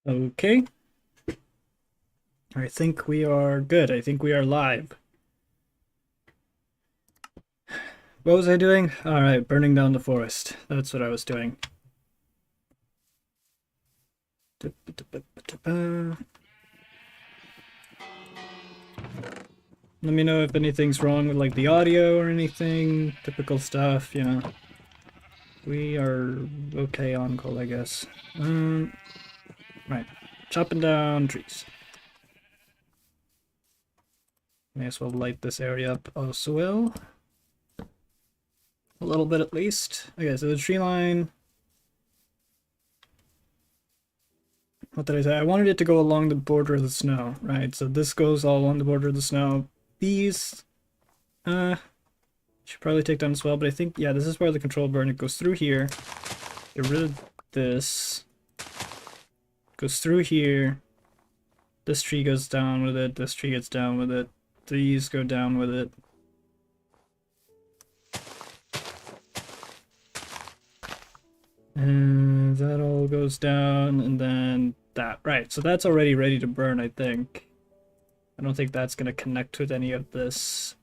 Okay. I think we are good. I think we are live. What was I doing? Alright, burning down the forest. That's what I was doing. Let me know if anything's wrong with like the audio or anything. Typical stuff, you know. We are okay on call, I guess. Right. Chopping down trees. May as well light this area up also well. A little bit at least. Okay, so the tree line. What did I say? I wanted it to go along the border of the snow, right? So this goes all along the border of the snow. These, should probably take down as well, but I think, yeah, this is where the control burn. It goes through here. Get rid of this. Goes through here. This tree goes down with it. This tree gets down with it. These go down with it. And that all goes down, and then that. Right, so that's already ready to burn, I think. I don't think that's going to connect with any of this.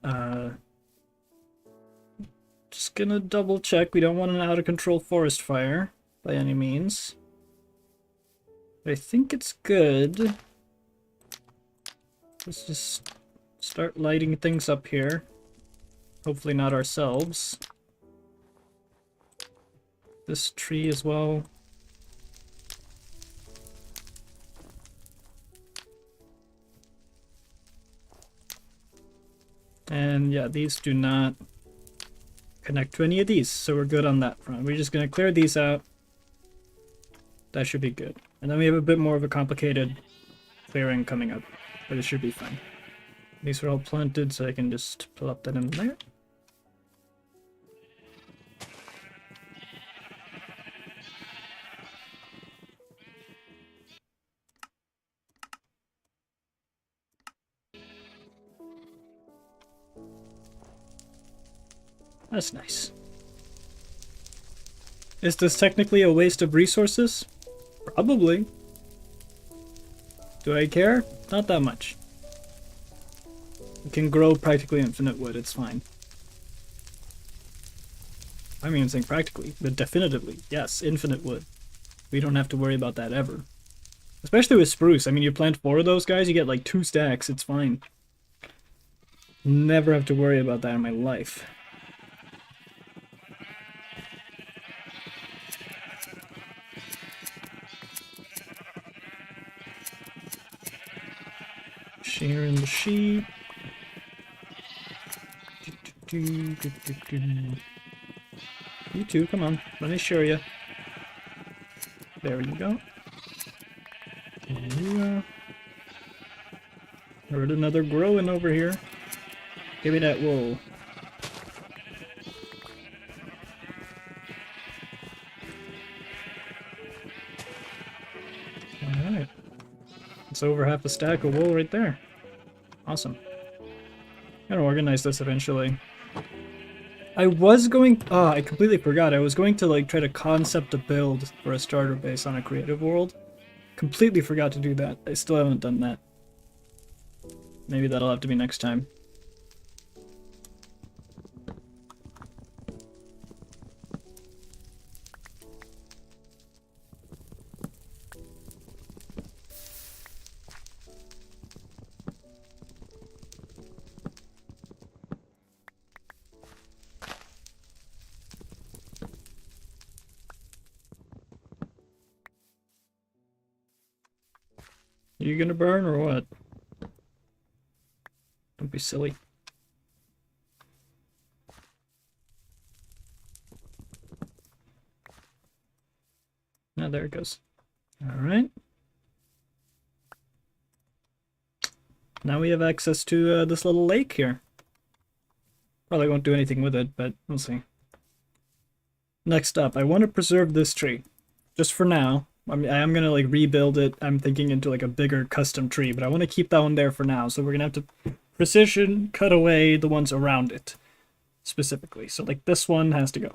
Just gonna double check. We don't want an out of control forest fire by any means. But I think it's good. Let's just start lighting things up here. Hopefully not ourselves. This tree as well. And yeah, these do not connect to any of these, so we're good on that front. We're just gonna clear these out. That should be good. And then we have a bit more of a complicated clearing coming up, but it should be fine. These are all planted, so I can just plop that in there. That's nice. Is this technically a waste of resources? Probably. Do I care? Not that much. You can grow practically infinite wood, it's fine. I'm even saying practically, but definitively, yes, infinite wood. We don't have to worry about that ever. Especially with spruce. I mean, you plant 4 of those guys, you get like 2 stacks, it's fine. Never have to worry about that in my life. Shearing the sheep. You too, come on. Let me show you. There you go. There you go. Heard another growing over here. Give me that wool. Alright. It's over half a stack of wool right there. Awesome. I'm gonna organize this eventually. I was going... Oh, I completely forgot. I was going to like try to concept a build for a starter base on a creative world. Completely forgot to do that. I still haven't done that. Maybe that'll have to be next time. You gonna burn or what? Don't be silly. Now there it goes. Alright. Now we have access to this little lake here. Probably won't do anything with it, but we'll see. Next up, I want to preserve this tree. Just for now. I mean, I am gonna like rebuild it. I'm thinking into like a bigger custom tree, but I want to keep that one there for now. So we're gonna have to precision cut away the ones around it specifically. So like this one has to go.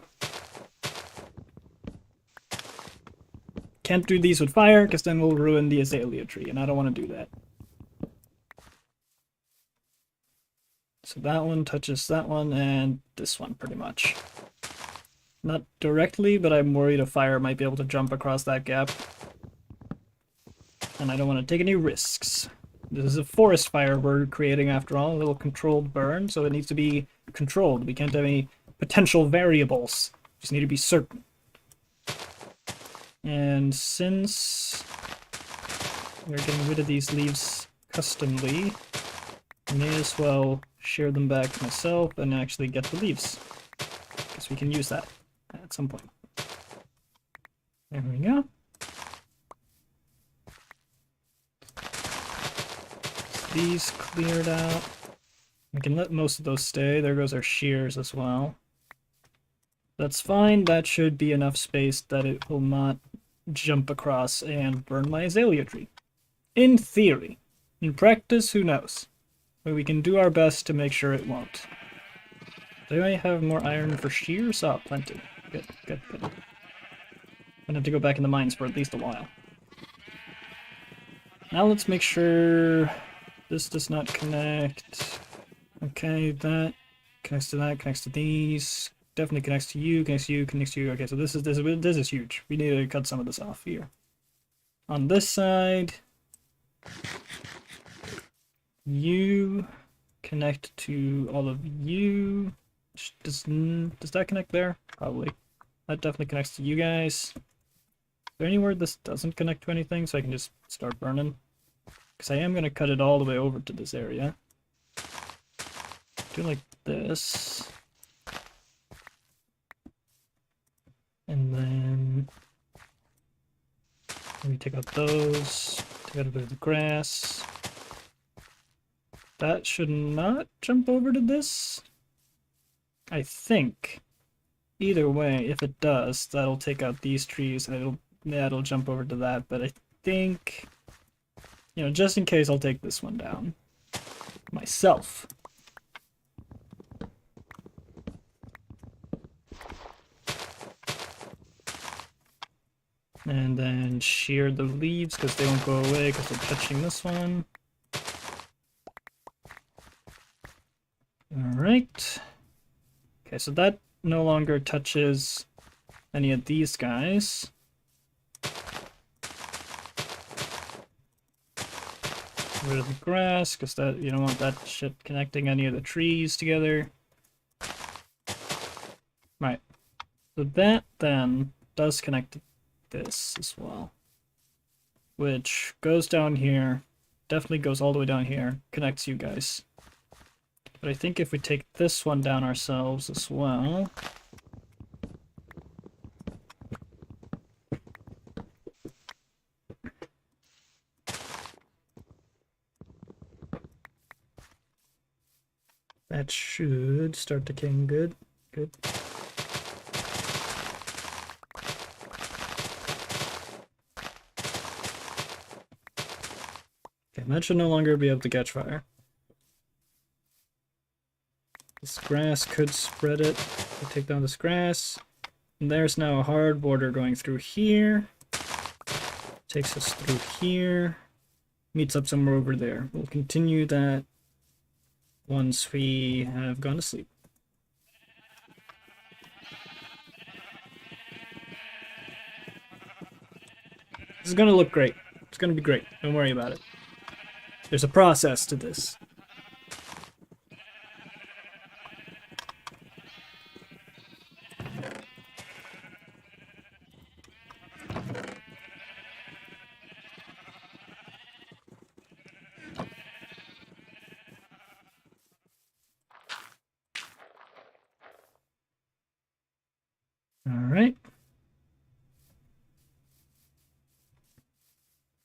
can't do these with fire, because then we'll ruin the azalea tree, and I don't want to do that. So that one touches that one, and this one, pretty much. Not directly, but I'm worried a fire might be able to jump across that gap. And I don't want to take any risks. This is a forest fire we're creating after all, a little controlled burn, so it needs to be controlled. We can't have any potential variables. Just need to be certain. And since we're getting rid of these leaves customly, I may as well share them back to myself and actually get the leaves. Because we can use that at some point. There we go. These cleared out. We can let most of those stay. There goes our shears as well. That's fine. That should be enough space that it will not jump across and burn my azalea tree. In theory. In practice, who knows? But we can do our best to make sure it won't. Do I have more iron for shears? Oh, plenty. Good, good, good. I'm gonna have to go back in the mines for at least a while. Now let's make sure this does not connect. Okay, that connects to that, connects to these. Definitely connects to you, connects to you, connects to you. Okay, so this is huge. We need to cut some of this off here. On this side, you connect to all of you. Does that connect there? Probably. That definitely connects to you guys. Is there anywhere this doesn't connect to anything so I can just start burning? Because I am going to cut it all the way over to this area. Do like this. And then maybe take out those, take out a bit of the grass. That should not jump over to this, I think. Either way, if it does, that'll take out these trees and it'll jump over to that, but I think, you know, just in case, I'll take this one down myself. And then shear the leaves because they won't go away because they're touching this one. Alright. Okay, so that no longer touches any of these guys. Rid of the grass because that you don't want that shit connecting any of the trees together. Right. So that then does connect to this as well, which goes down here, definitely goes all the way down here, connects you guys. But I think if we take this one down ourselves as well, that should start decaying good. Good. Okay, that should no longer be able to catch fire. This grass could spread it. We take down this grass. And there's now a hard border going through here. Takes us through here. Meets up somewhere over there. We'll continue that once we have gone to sleep. This is gonna look great. It's gonna be great. Don't worry about it. There's a process to this. Alright.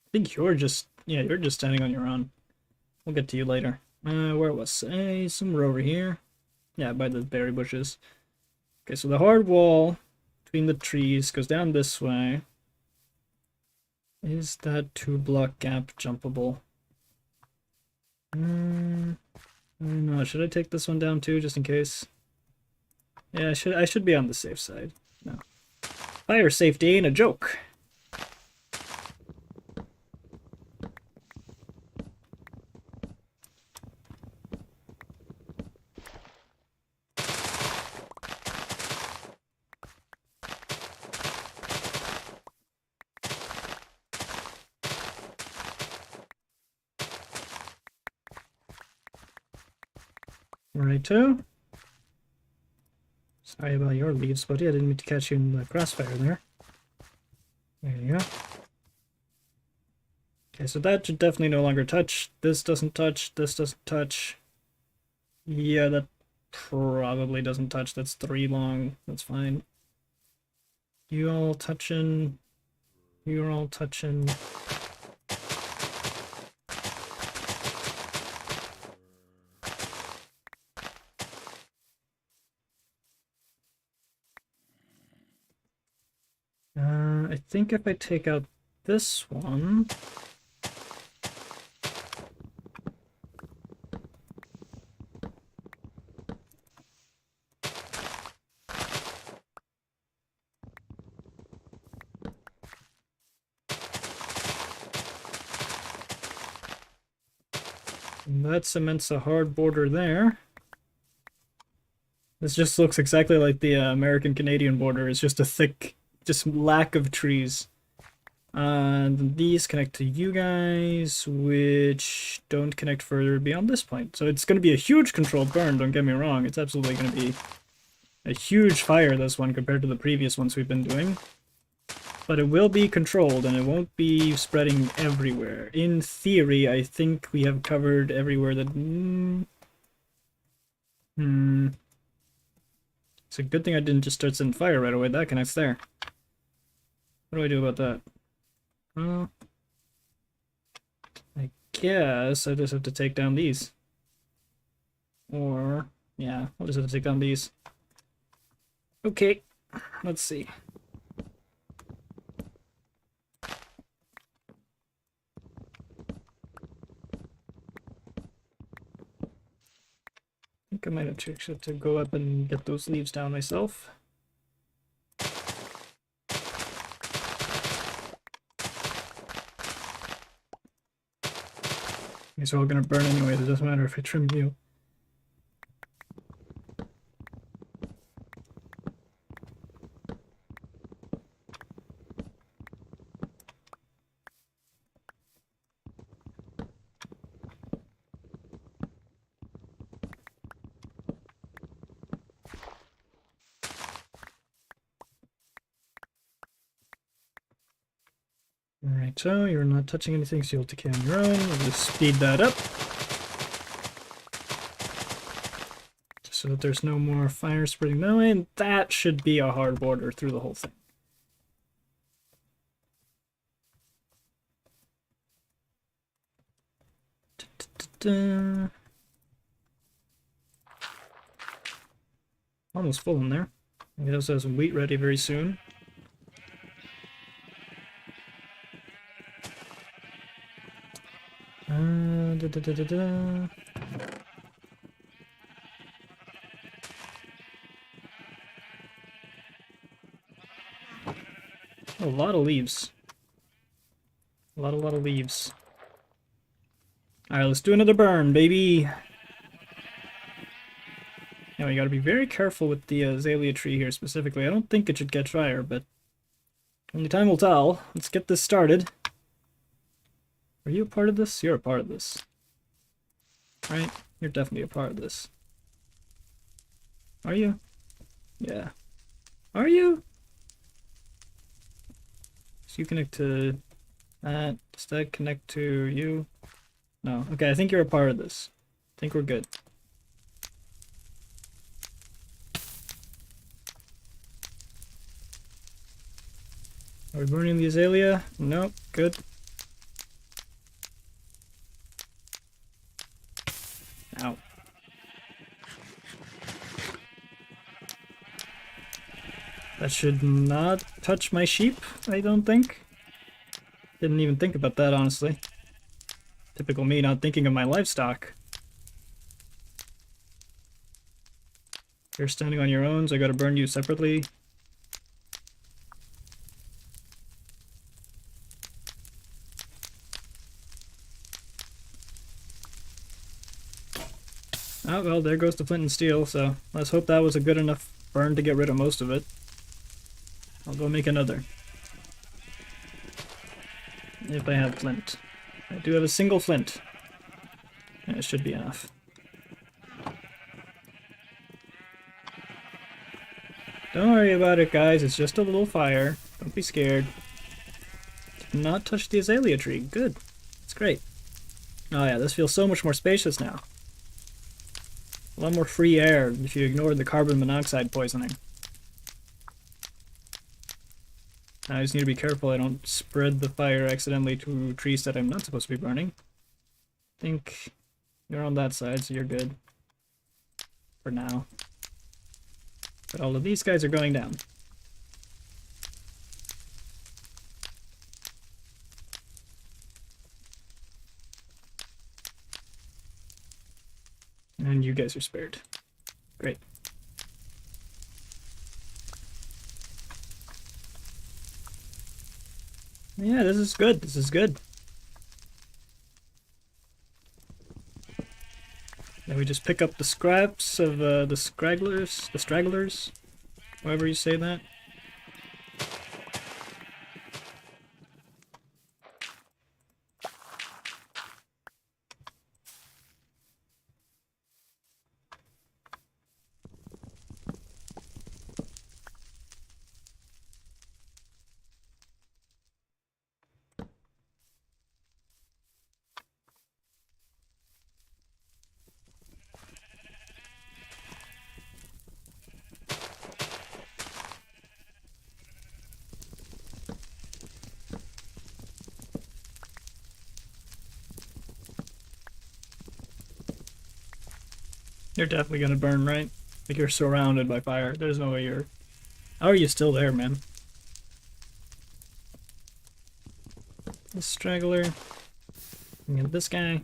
I think you're just, yeah, you're just standing on your own. We'll get to you later. Where was I? Somewhere over here. Yeah, by the berry bushes. Okay, so the hard wall between the trees goes down this way. Is that 2-block gap jumpable? I don't know. Should I take this one down too, just in case? Yeah, I should be on the safe side. No. Fire safety ain't a joke. Righto. Sorry about your leaves, buddy. I didn't mean to catch you in the crossfire there. There you go. Okay, so that should definitely no longer touch. This doesn't touch. This doesn't touch. Yeah, that probably doesn't touch. That's 3 long. That's fine. You all touching. You're all touching. I think if I take out this one... that cements a hard border there. This just looks exactly like the American-Canadian border. It's just a thick, just lack of trees. These connect to you guys, which don't connect further beyond this point. So it's going to be a huge controlled burn, don't get me wrong. It's absolutely going to be a huge fire, this one, compared to the previous ones we've been doing. But it will be controlled, and it won't be spreading everywhere. In theory, I think we have covered everywhere that... It's a good thing I didn't just start setting fire right away. That connects there. What do I do about that? Well, I guess I just have to take down these. Or, yeah, I'll just have to take down these. Okay, let's see. I think I might have to go up and get those leaves down myself. These are all gonna burn anyway, it doesn't matter if I trim you. Alright, so you're not touching anything, so you'll decay on your own. We'll just speed that up. Just so that there's no more fire spreading that way, and that should be a hard border through the whole thing. Almost full in there. We also have some wheat ready very soon. A lot of leaves. A lot of leaves. Alright, let's do another burn, baby! Now, you gotta be very careful with the azalea tree here specifically. I don't think it should catch fire, but only time will tell. Let's get this started. Are you a part of this? You're a part of this. Right? You're definitely a part of this. Are you? Yeah. Are you? So you connect to that. Does that connect to you? No. Okay, I think you're a part of this. I think we're good. Are we burning the azalea? Nope. Good. Ow. That should not touch my sheep, I don't think. Didn't even think about that, honestly. Typical me not thinking of my livestock. You're standing on your own, so I gotta burn you separately. Oh, well, there goes the flint and steel, so let's hope that was a good enough burn to get rid of most of it. I'll go make another. If I have flint. I do have a single flint. It should be enough. Don't worry about it, guys. It's just a little fire. Don't be scared. Did not touch the azalea tree. Good. That's great. Oh yeah, this feels so much more spacious now. A lot more free air if you ignore the carbon monoxide poisoning. I just need to be careful I don't spread the fire accidentally to trees that I'm not supposed to be burning. I think you're on that side, so you're good. For now. But all of these guys are going down. And you guys are spared. Great. Yeah, this is good. This is good. Then we just pick up the scraps of the stragglers, however you say that. You're definitely gonna burn, right? Like you're surrounded by fire. There's no way you're... How are you still there, man? This straggler. And this guy.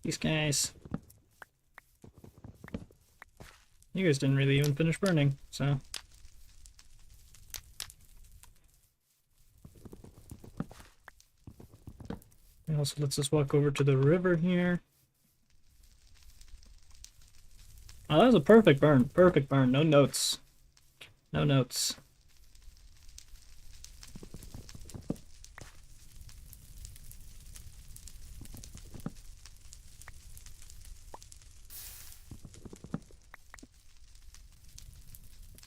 These guys. You guys didn't really even finish burning, so... It also lets us walk over to the river here. Oh, that was a perfect burn. Perfect burn. No notes. No notes.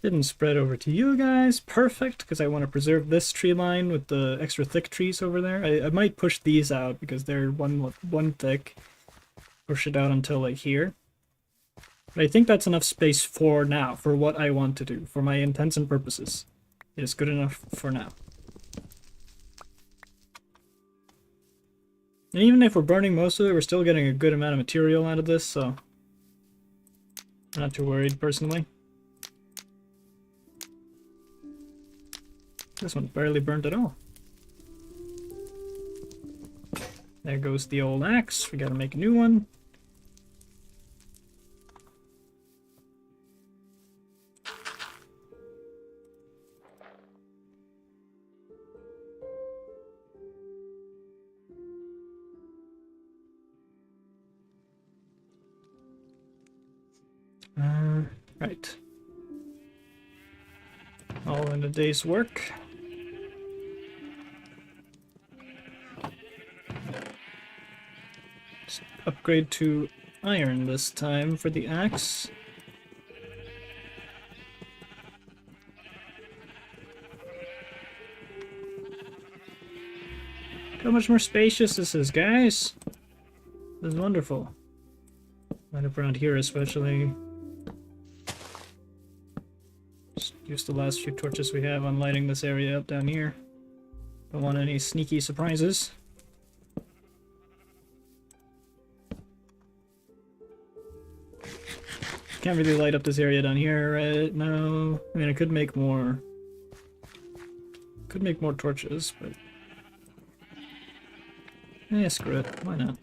Didn't spread over to you guys. Perfect, because I want to preserve this tree line with the extra thick trees over there. I might push these out because they're one thick. Push it out until like here. But I think that's enough space for now, for what I want to do, for my intents and purposes. It is good enough for now. And even if we're burning most of it, we're still getting a good amount of material out of this, so... I'm not too worried, personally. This one's barely burnt at all. There goes the old axe. We gotta make a new one. Right. All in a day's work. Just upgrade to iron this time for the axe. Look how much more spacious this is, guys. This is wonderful. Right up around here especially. Just use the last few torches we have on lighting this area up down here. Don't want any sneaky surprises. Can't really light up this area down here, right? No. I mean, I could make more... Could make more torches, but... Eh, screw it. Why not?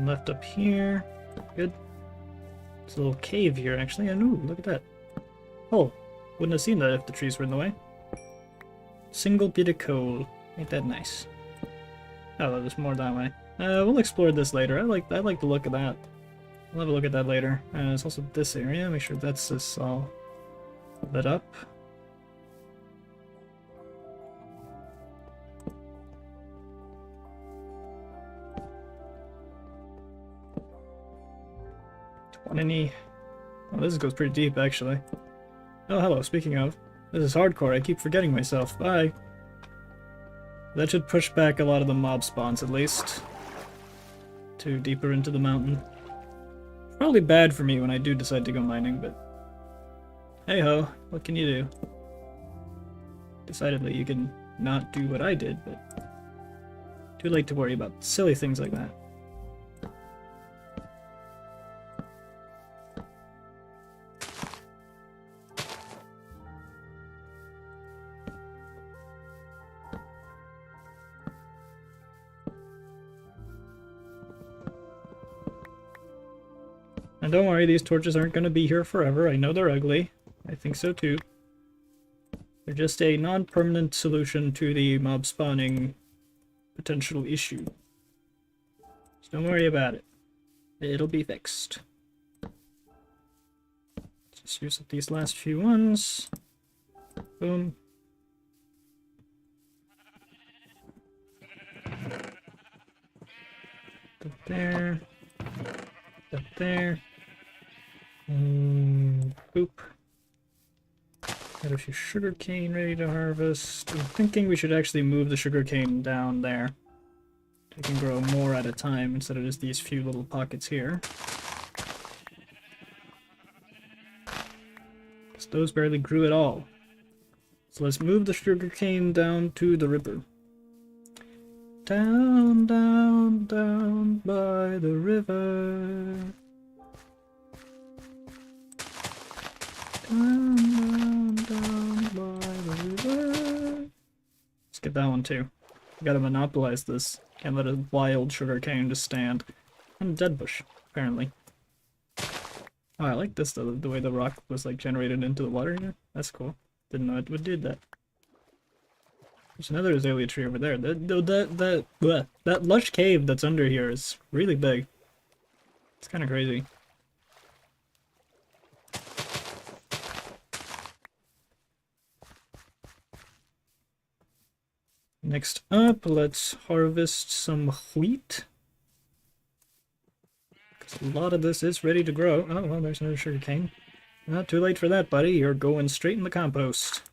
Left up here. Good. There's a little cave here, actually, and ooh, look at that. Oh, wouldn't have seen that if the trees were in the way. Single bit of coal. Ain't that nice? Oh, there's more that way. We'll explore this later. I like the look of that. We'll have a look at that later. There's also this area. Make sure that's this all lit up. Any? Oh, this goes pretty deep, actually. Oh, hello. Speaking of, this is hardcore. I keep forgetting myself. Bye. That should push back a lot of the mob spawns, at least. To deeper into the mountain. Probably bad for me when I do decide to go mining, but... hey-ho, what can you do? Decidedly, you can not do what I did, but... too late to worry about silly things like that. And don't worry, these torches aren't going to be here forever. I know they're ugly. I think so too. They're just a non-permanent solution to the mob spawning potential issue. So don't worry about it. It'll be fixed. Just use up these last few ones. Boom. Up there. Up there. Boop. Got a few sugarcane ready to harvest. I'm thinking we should actually move the sugarcane down there. They can grow more at a time instead of just these few little pockets here. Because those barely grew at all. So let's move the sugarcane down to the river. Down, down, down by the river. Down, down, down by the river. Let's get that one too. We gotta monopolize this. Can't let a wild sugarcane just stand. And a dead bush, apparently. Oh, I like this though, the way the rock was like generated into the water here. That's cool. Didn't know it would do that. There's another azalea tree over there. That lush cave that's under here is really big. It's kind of crazy. Next up, let's harvest some wheat. Because a lot of this is ready to grow. Oh, well, there's another sugarcane. Not too late for that, buddy. You're going straight in the compost.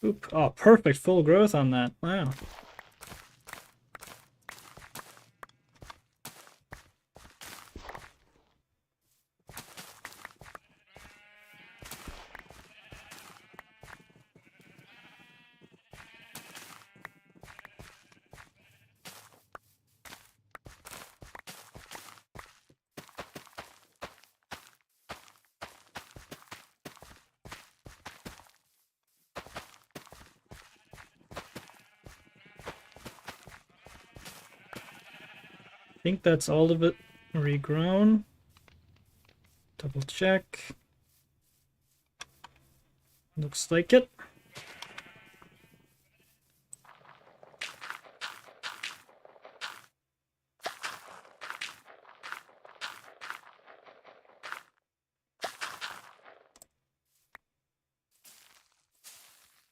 Oop. Oh, perfect full growth on that. Wow. I think that's all of it regrown. Double check. Looks like it.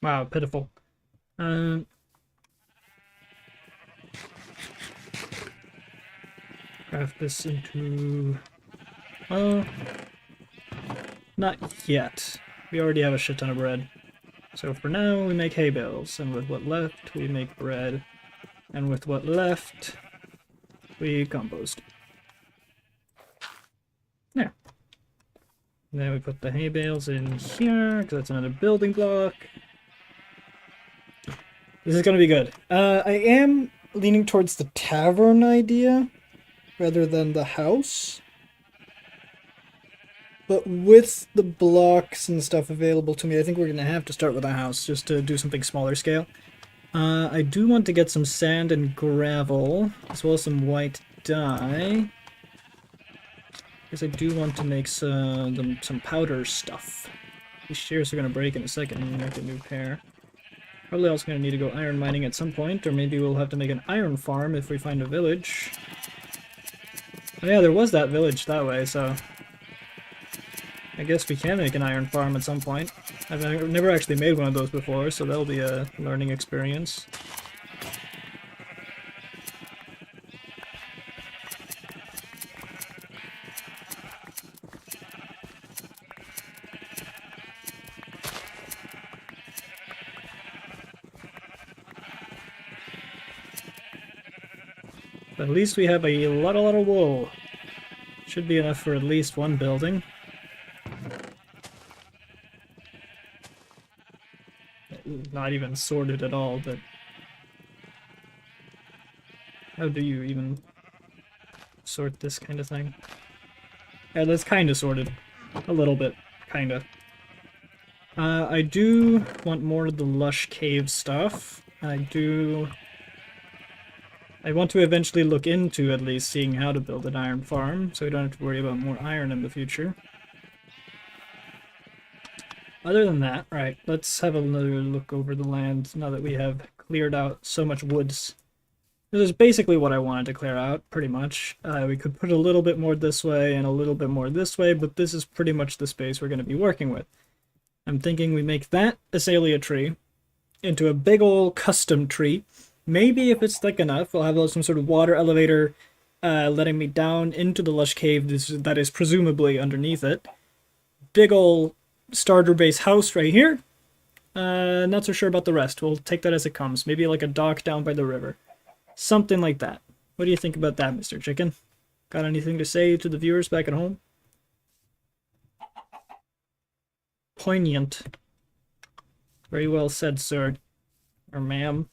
Wow, pitiful. Craft this into... not yet. We already have a shit ton of bread. So for now, we make hay bales, and with what left, we make bread. And with what left, we compost. There. And then we put the hay bales in here, because that's another building block. This is gonna be good. I am leaning towards the tavern idea, rather than the house. But with the blocks and stuff available to me, I think we're going to have to start with a house, just to do something smaller scale. I do want to get some sand and gravel, as well as some white dye. Because I do want to make some powder stuff. These shears are going to break in a second and make a new pair. Probably also going to need to go iron mining at some point, or maybe we'll have to make an iron farm if we find a village. Oh yeah, there was that village that way, so I guess we can make an iron farm at some point. I've never actually made one of those before, so that'll be a learning experience. But at least we have a lot of wool. Should be enough for at least one building. Not even sorted at all, but how do you even sort this kind of thing? Yeah, that's kind of sorted. A little bit. Kinda. I do want more of the lush cave stuff. I want to eventually look into at least seeing how to build an iron farm, so we don't have to worry about more iron in the future. Other than that, right, let's have another look over the land now that we have cleared out so much woods. This is basically what I wanted to clear out, pretty much. We could put a little bit more this way and a little bit more this way, but this is pretty much the space we're going to be working with. I'm thinking we make that azalea tree into a big old custom tree. Maybe if it's thick enough, we'll have some sort of water elevator letting me down into the lush cave that is presumably underneath it. Big ol' starter base house right here. Not so sure about the rest. We'll take that as it comes. Maybe like a dock down by the river. Something like that. What do you think about that, Mr. Chicken? Got anything to say to the viewers back at home? Poignant. Very well said, sir. Or ma'am.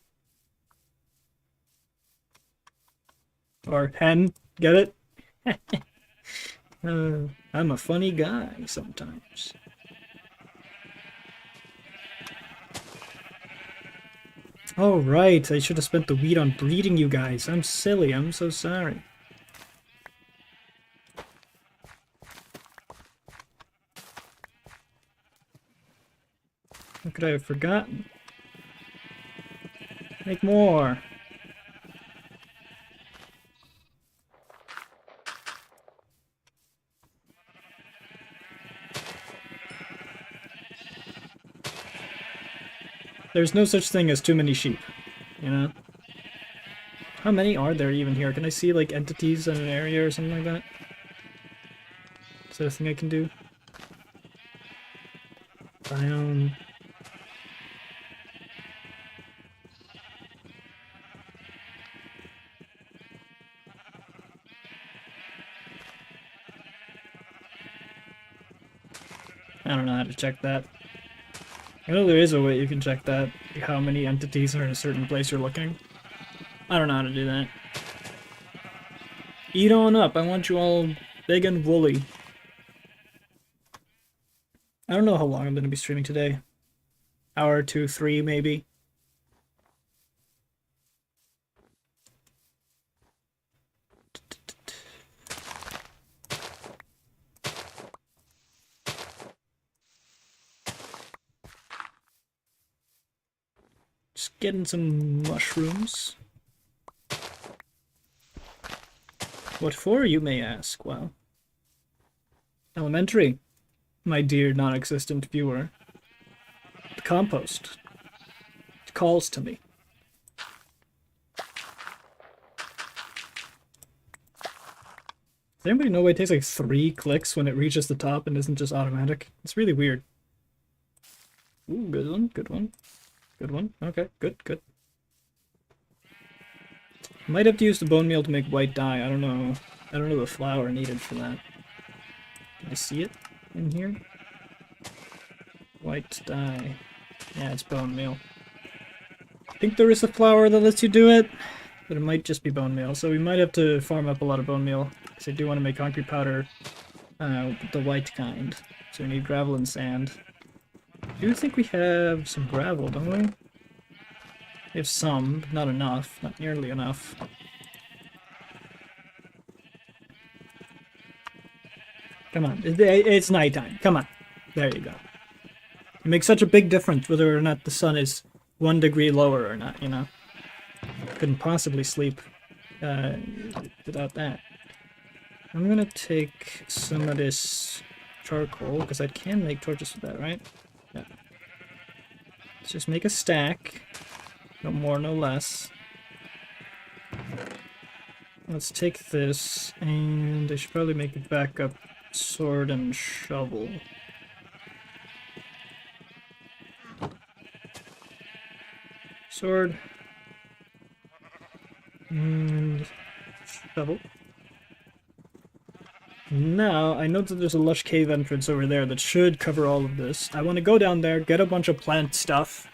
Or hen. Get it? I'm a funny guy sometimes. Oh, right. I should have spent the wheat on breeding you guys. I'm silly. I'm so sorry. How could I have forgotten? Make more. There's no such thing as too many sheep, you know? How many are there even here? Can I see, like, entities in an area or something like that? Is that a thing I can do? Biome. I don't know how to check that. I know there is a way you can check that, like how many entities are in a certain place you're looking. I don't know how to do that. Eat on up, I want you all big and woolly. I don't know how long I'm going to be streaming today. Hour, 2, 3 maybe. Just getting some mushrooms. What for, you may ask? Well, elementary, my dear non-existent viewer. The compost. It calls to me. Does anybody know why it takes like 3 clicks when it reaches the top and isn't just automatic? It's really weird. Ooh, good one, good one. Good one. Okay, good, good. Might have to use the bone meal to make white dye. I don't know. I don't know the flour needed for that. Can I see it in here? White dye. Yeah, it's bone meal. I think there is a flour that lets you do it, but it might just be bone meal. So we might have to farm up a lot of bone meal, because I do want to make concrete powder, the white kind. So we need gravel and sand. I do think we have some gravel, don't we? We have some, but not enough. Not nearly enough. Come on. It's nighttime. Come on. There you go. It makes such a big difference whether or not the sun is 1 degree lower or not, you know? Couldn't possibly sleep without that. I'm gonna take some of this charcoal, because I can make torches with that, right? Yeah. Let's just make a stack. No more, no less. Let's take this, and I should probably make a backup sword and shovel. Sword. And shovel. Now, I know that there's a lush cave entrance over there that should cover all of this. I want to go down there, get a bunch of plant stuff,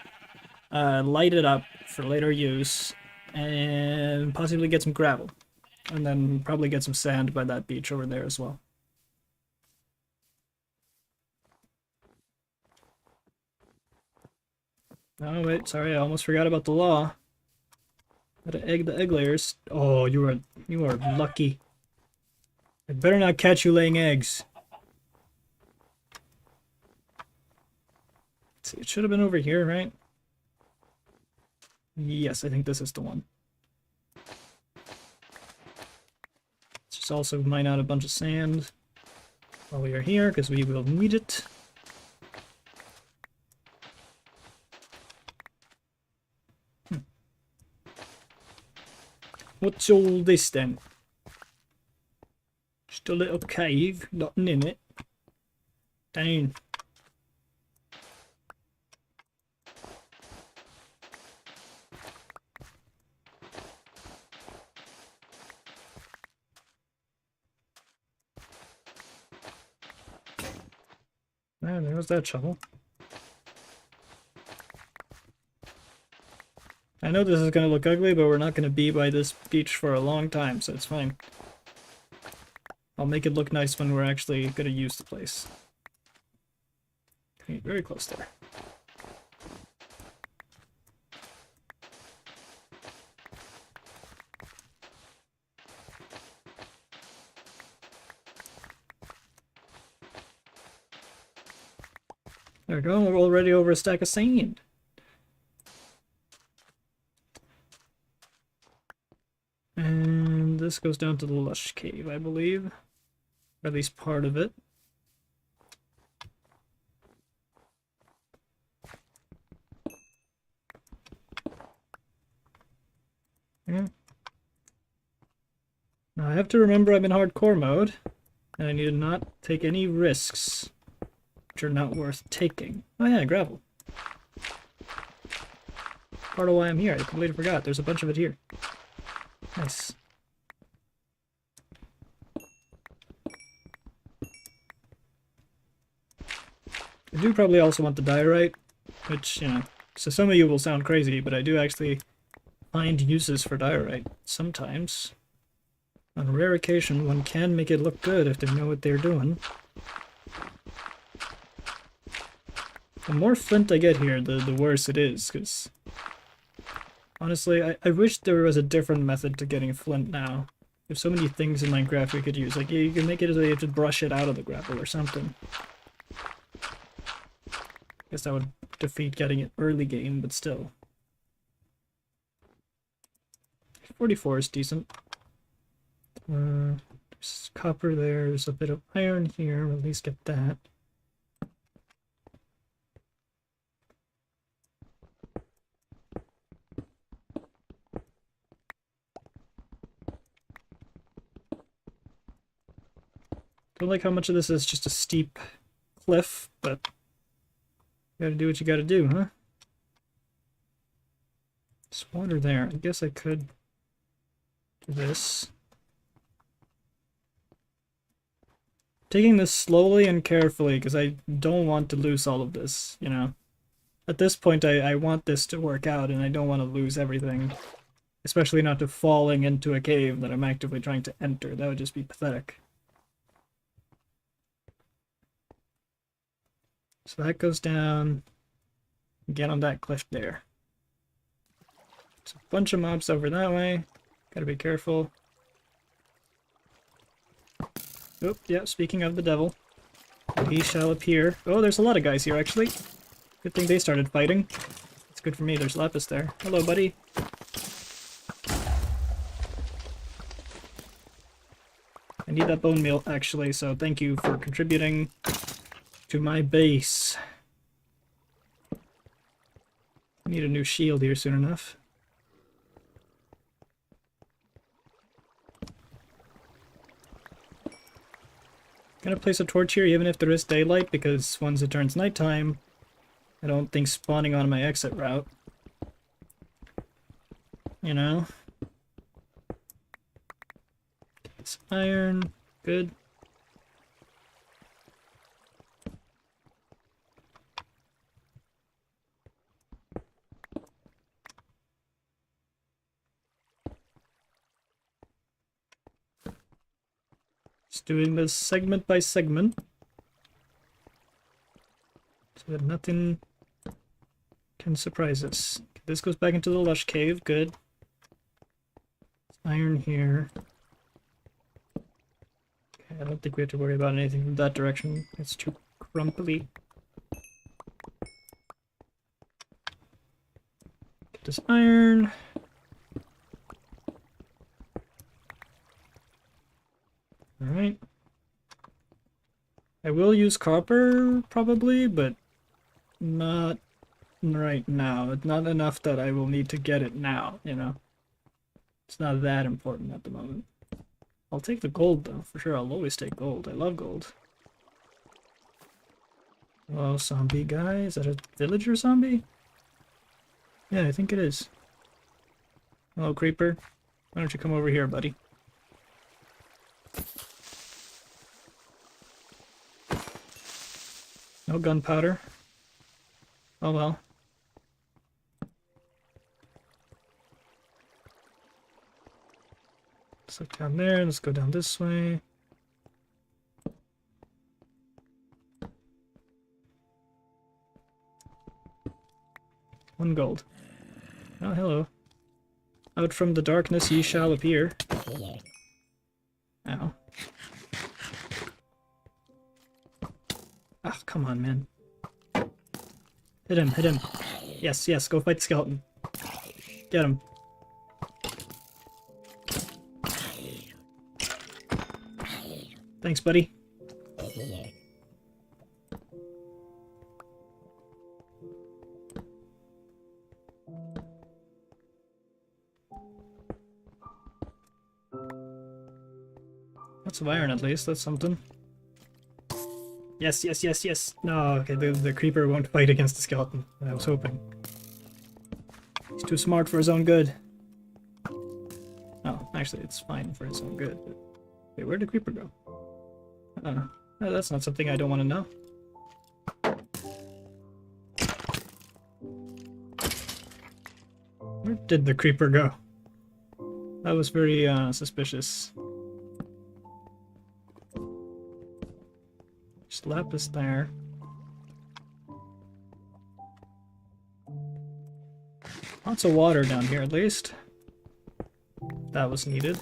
light it up for later use, and possibly get some gravel. And then probably get some sand by that beach over there as well. Oh wait, sorry, I almost forgot about the law. Gotta egg the egg layers. Oh, you are lucky. I better not catch you laying eggs. Let's see, it should have been over here, right? Yes, I think this is the one. Let's just also mine out a bunch of sand while we are here, because we will need it. What's all this then? Just a little cave, nothing in it. Dang. Ah, there's that shovel. I know this is going to look ugly, but we're not going to be by this beach for a long time, so it's fine. I'll make it look nice when we're actually going to use the place. Okay, very close there. There we go, we're already over a stack of sand. And this goes down to the lush cave, I believe. Or at least part of it. Yeah. Now I have to remember I'm in hardcore mode, and I need to not take any risks which are not worth taking. Oh yeah, gravel. Part of why I'm here, I completely forgot. There's a bunch of it here. Nice. I do probably also want the diorite, which, you know, so some of you will sound crazy, but I do actually find uses for diorite sometimes. On rare occasion, one can make it look good if they know what they're doing. The more flint I get here, the worse it is, because honestly, I wish there was a different method to getting flint now. There's so many things in Minecraft we could use. Like, you can make it so you have to brush it out of the gravel or something. Guess that would defeat getting it early game, but still. 44 is decent. There's copper there, there's a bit of iron here, we'll at least get that. Don't like how much of this is just a steep cliff, but you gotta do what you gotta do, huh? There's water there. I guess I could do this. Taking this slowly and carefully, because I don't want to lose all of this, you know? At this point, I want this to work out, and I don't want to lose everything. Especially not to falling into a cave that I'm actively trying to enter. That would just be pathetic. So that goes down. Get on that cliff there. There's a bunch of mobs over that way. Gotta be careful. Oh, yeah, speaking of the devil. He shall appear. Oh, there's a lot of guys here, actually. Good thing they started fighting. It's good for me, there's Lapis there. Hello, buddy. I need that bone meal, actually, so thank you for contributing to my base. I need a new shield here soon enough. Gonna place a torch here even if there is daylight, because once it turns nighttime, I don't think spawning on my exit route. You know? It's iron. Good. Just doing this segment by segment, so that nothing can surprise us. Okay, this goes back into the lush cave, good. Iron here. Okay, I don't think we have to worry about anything from that direction. It's too crumply. Get this iron. Alright. I will use copper, probably, but not right now. It's not enough that I will need to get it now, you know? It's not that important at the moment. I'll take the gold, though, for sure. I'll always take gold. I love gold. Hello, zombie guy. Is that a villager zombie? Yeah, I think it is. Hello, creeper. Why don't you come over here, buddy? No gunpowder. Oh well. Let's look down there. Let's go down this way. One gold. Oh, hello. Out from the darkness ye shall appear. Ow. Ah, come on, man. Hit him, hit him. Yes, yes, go fight the skeleton. Get him. Thanks, buddy. Lots of iron at least, that's something. Yes, yes, yes, yes. No, okay, the creeper won't fight against the skeleton. I was hoping. He's too smart for his own good. Oh, actually, it's fine for his own good. But... wait, where'd the creeper go? I don't know. That's not something I don't want to know. Where did the creeper go? That was very suspicious. Just lapis there. Lots of water down here at least. That was needed.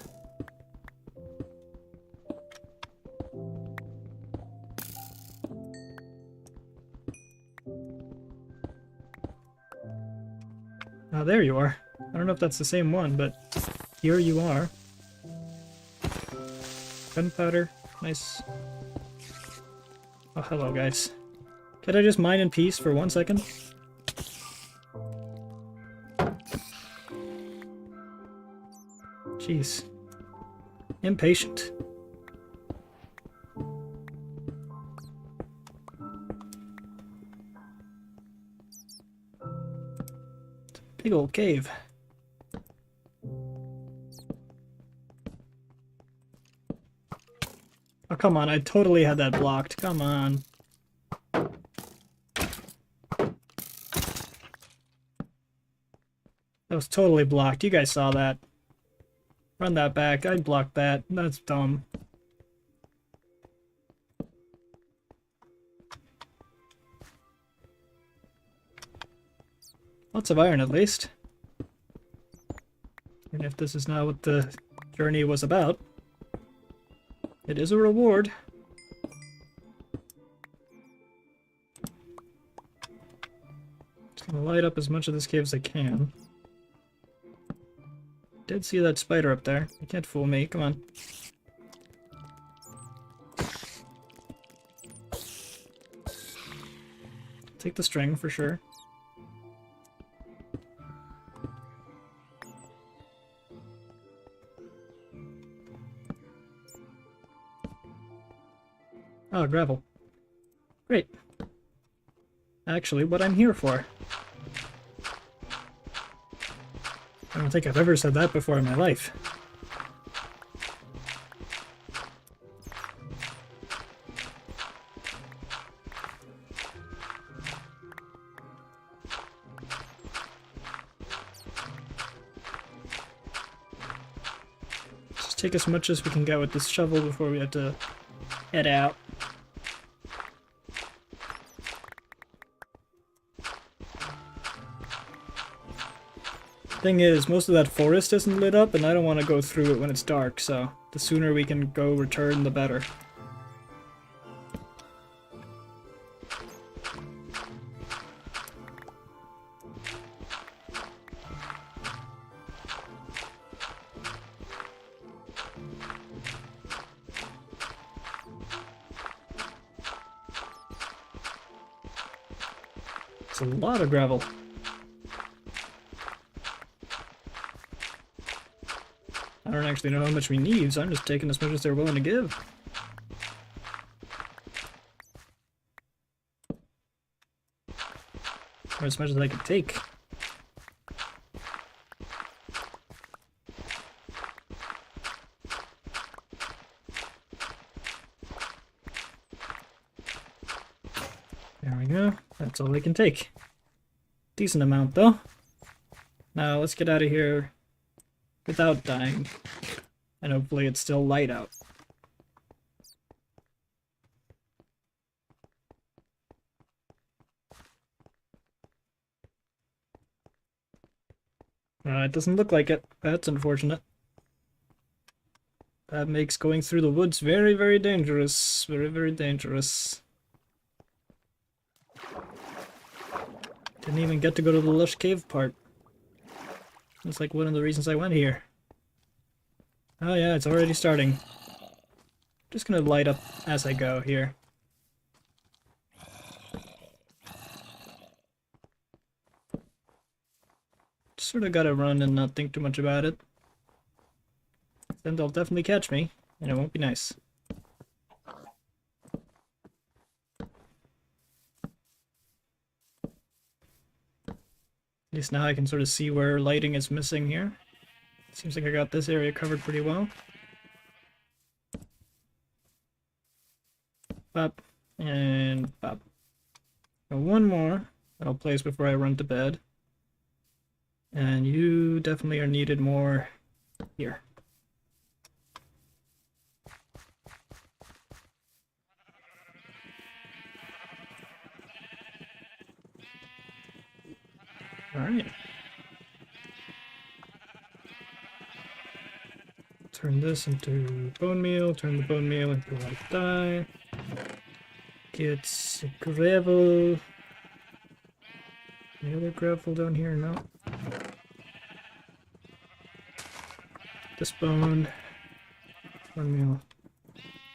Oh, there you are. I don't know if that's the same one, but here you are. Gunpowder. Nice. Oh, hello, guys. Could I just mine in peace for 1 second? Jeez. Impatient. It's a big old cave. Oh, come on, I totally had that blocked. Come on. That was totally blocked. You guys saw that. Run that back. I blocked that. That's dumb. Lots of iron, at least. And if this is not what the journey was about. It is a reward. Just gonna light up as much of this cave as I can. Did see that spider up there. You can't fool me. Come on. Take the string for sure. Oh, gravel. Great. Actually, what I'm here for. I don't think I've ever said that before in my life. Just take as much as we can get with this shovel before we have to head out. Thing is, most of that forest isn't lit up, and I don't want to go through it when it's dark, so the sooner we can go return, the better. It's a lot of gravel. I don't actually know how much we need, so I'm just taking as much as they're willing to give. Or as much as I can take. There we go. That's all I can take. Decent amount, though. Now, let's get out of here without dying. And hopefully it's still light out. It doesn't look like it. That's unfortunate. That makes going through the woods very, very dangerous. Very, very dangerous. Didn't even get to go to the lush cave part. That's like one of the reasons I went here. Oh yeah, it's already starting. Just gonna light up as I go here. Just sort of gotta run and not think too much about it. Then they'll definitely catch me, and it won't be nice. At least now I can sort of see where lighting is missing here. Seems like I got this area covered pretty well. Pop, and pop. Now one more I'll place before I run to bed. And you definitely are needed more here. Alright. Turn this into bone meal, turn the bone meal into white dye. Get gravel. Any other gravel down here? No. This bone meal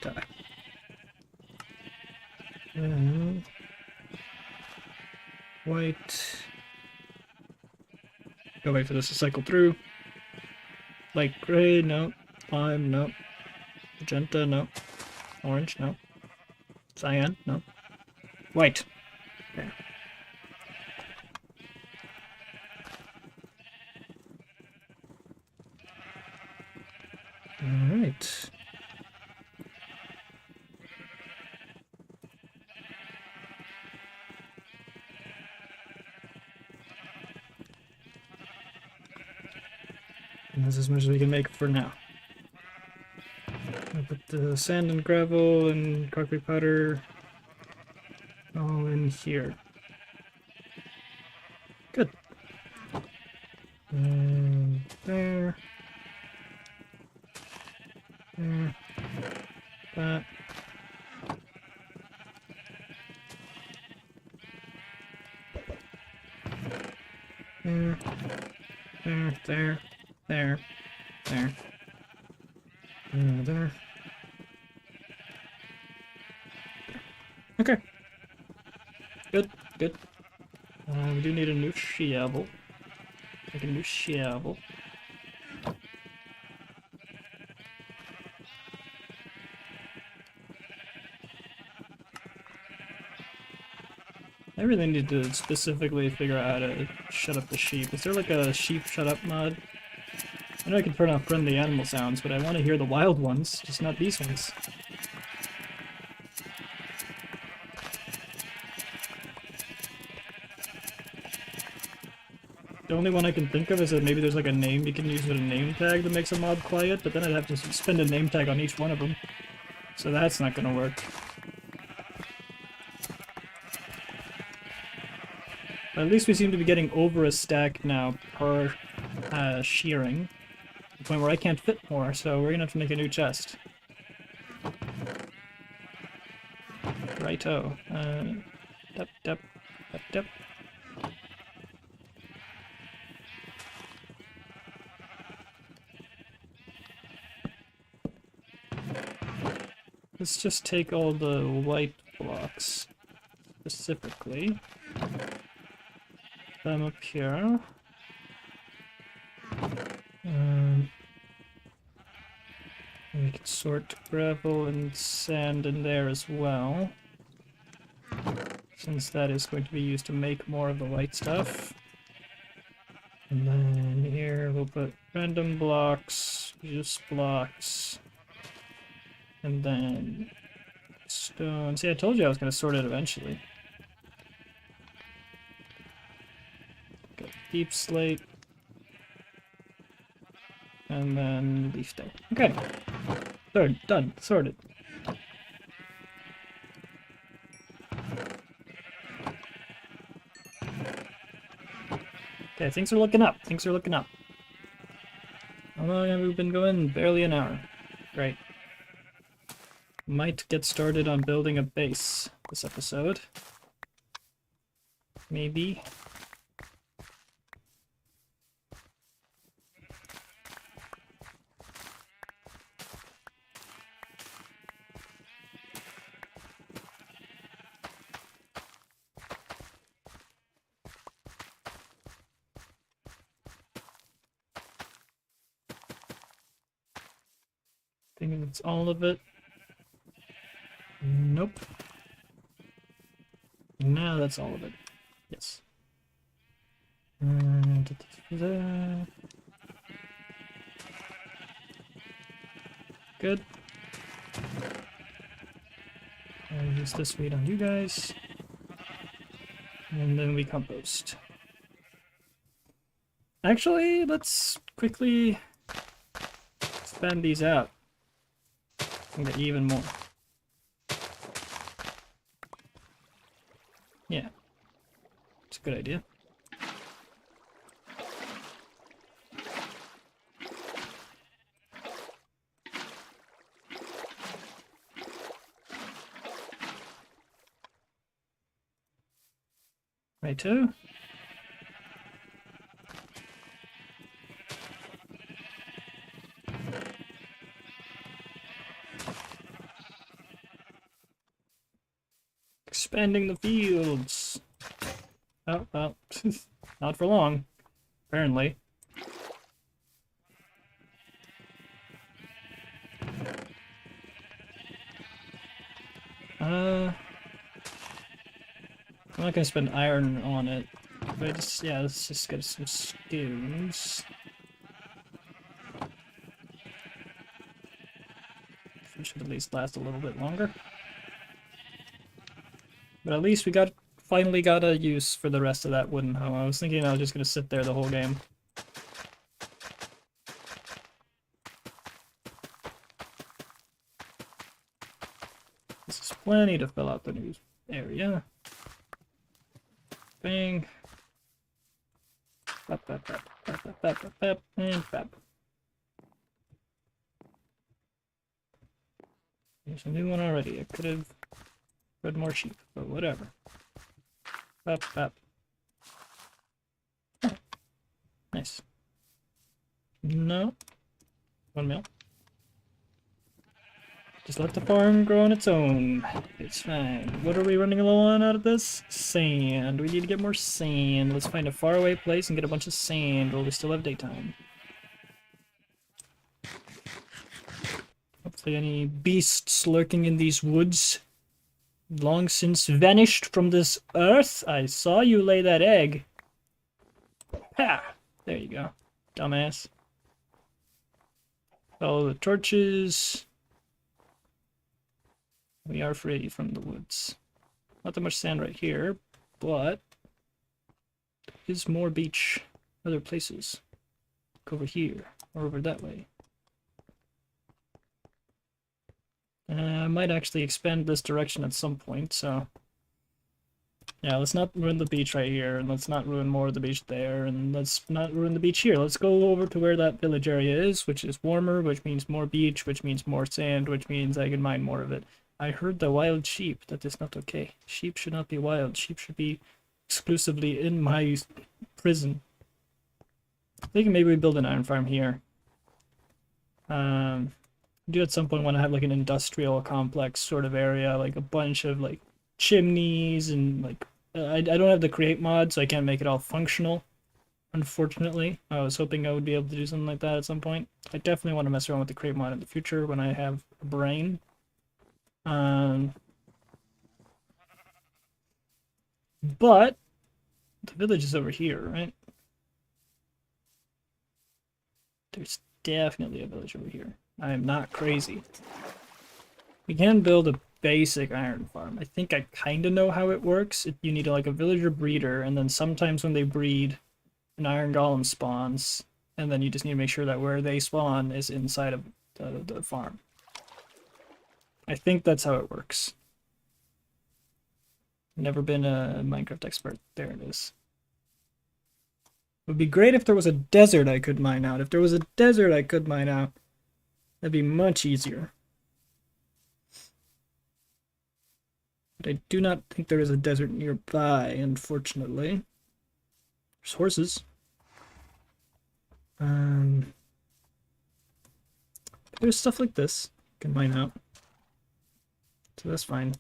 dye. And white. Go wait for this to cycle through. Light gray, no. Lime, no. Magenta, no. Orange, no. Cyan, no. White. Okay. Alright. And that's as much as we can make for now. I'll put the sand and gravel and concrete powder all in here. Good. And there. There. that. There, there, there, there, there. Okay. Good, good. We do need a new shovel. Like a new shovel. I really need to specifically figure out how to shut up the sheep. Is there like a sheep shut up mod? I know I can turn off friendly animal sounds, but I want to hear the wild ones, just not these ones. The only one I can think of is that maybe there's like a name you can use with a name tag that makes a mob quiet, but then I'd have to spend a name tag on each one of them. So that's not gonna work. But at least we seem to be getting over a stack now per shearing. To the point where I can't fit more, so we're gonna have to make a new chest. Righto. Dup, dup, dup, dup. Let's just take all the white blocks specifically. Them up here. We can sort gravel and sand in there as well, since that is going to be used to make more of the white stuff. And then here we'll put random blocks, juice blocks, and then stone. See, I told you I was going to sort it eventually. Got deep slate. And then leaf stone. Okay. Third, done. Sorted. Okay, things are looking up. Things are looking up. How long have we been going? Barely an hour. Great. Might get started on building a base this episode. Maybe. I think that's all of it. Nope. No, that's all of it. Yes. Good. I'll use this weight on you guys. And then we compost. Actually, let's quickly expand these out and get even more. Yeah, it's a good idea. Righto. Expanding the fields. Oh, well, not for long, apparently. I'm not gonna spend iron on it, but just, yeah, let's just get some stones. It should at least last a little bit longer. But at least we finally got a use for the rest of that wooden hoe. I was thinking I was just gonna sit there the whole game. This is plenty to fill out the new area. Bang. Bap, bap, bap, bap, bap, bap, bap, and bap. There's a new one already. I could have bred more sheep, but whatever. Up, up. Oh, nice. No. 1 mil. Just let the farm grow on its own. It's fine. What are we running low on out of this? Sand. We need to get more sand. Let's find a faraway place and get a bunch of sand while we still have daytime. Hopefully any beasts lurking in these woods long since vanished from this earth. I saw you lay that egg. Ha! There you go. Dumbass. Follow the torches. We are free from the woods. Not that much sand right here, but there is more beach other places. Like over here, or over that way. I might actually expand this direction at some point, so... Yeah, let's not ruin the beach right here, and let's not ruin more of the beach there, and let's not ruin the beach here. Let's go over to where that village area is, which is warmer, which means more beach, which means more sand, which means I can mine more of it. I heard the wild sheep. That is not okay. Sheep should not be wild. Sheep should be exclusively in my prison. I think maybe we build an iron farm here. Do at some point want to have like an industrial complex sort of area, like a bunch of like chimneys and like I don't have the create mod, so I can't make it all functional. Unfortunately, I was hoping I would be able to do something like that at some point. I definitely want to mess around with the create mod in the future when I have a brain. But the village is over here, right? There's definitely a village over here. I am not crazy. We can build a basic iron farm. I think I kind of know how it works. You need like a villager breeder, and then sometimes when they breed, an iron golem spawns, and then you just need to make sure that where they spawn is inside of the farm. I think that's how it works. Never been a Minecraft expert. There it is. It would be great if there was a desert I could mine out. If there was a desert I could mine out, that'd be much easier. But I do not think there is a desert nearby, unfortunately. There's horses. There's stuff like this you can mine out. So that's fine.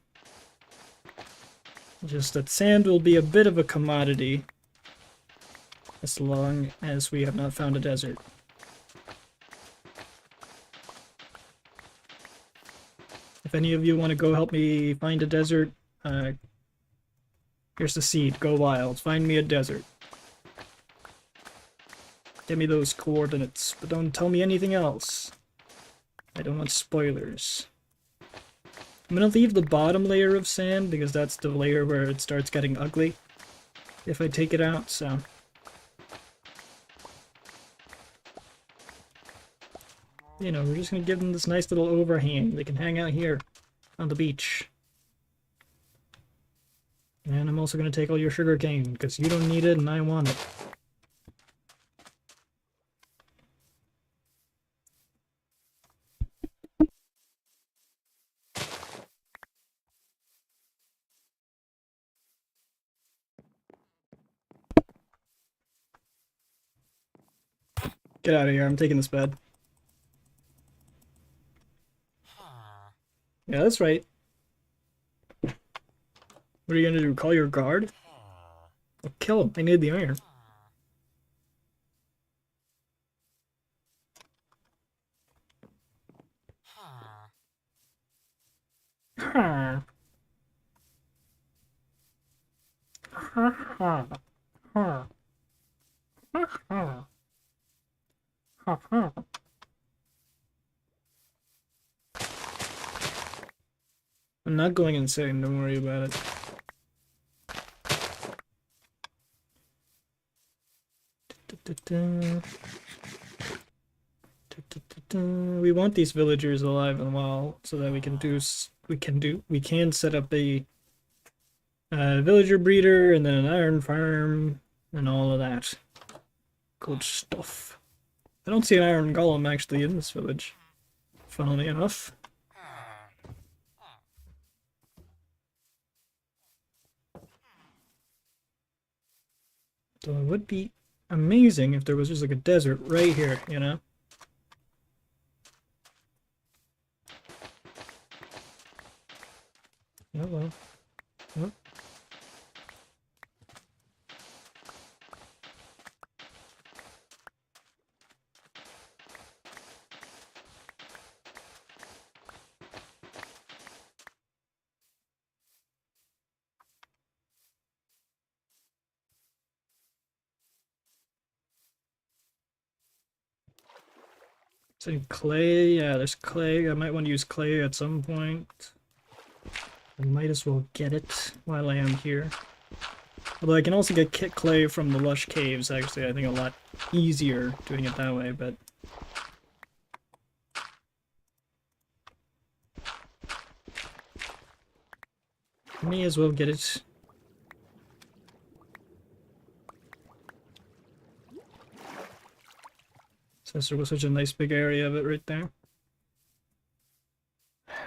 Just that sand will be a bit of a commodity as long as we have not found a desert. If any of you want to go help me find a desert, here's the seed. Go wild. Find me a desert. Give me those coordinates, but don't tell me anything else. I don't want spoilers. I'm gonna leave the bottom layer of sand because that's the layer where it starts getting ugly if I take it out, so... You know, we're just gonna give them this nice little overhang. They can hang out here on the beach. And I'm also gonna take all your sugar cane because you don't need it and I want it. Get out of here, I'm taking this bed. Yeah, that's right. What are you gonna do? Call your guard? I'll kill him. I need the iron. I'm not going insane, don't worry about it. We want these villagers alive and well so that we can set up a villager breeder and then an iron farm and all of that good stuff. I don't see an iron golem actually in this village, funnily enough. So it would be amazing if there was just like a desert right here, you know? Oh well. Oh. So clay, yeah, there's clay. I might want to use clay at some point. I might as well get it while I am here. Although I can also get kit clay from the lush caves, actually. I think a lot easier doing it that way, but... may as well get it. Since there was such a nice big area of it right there.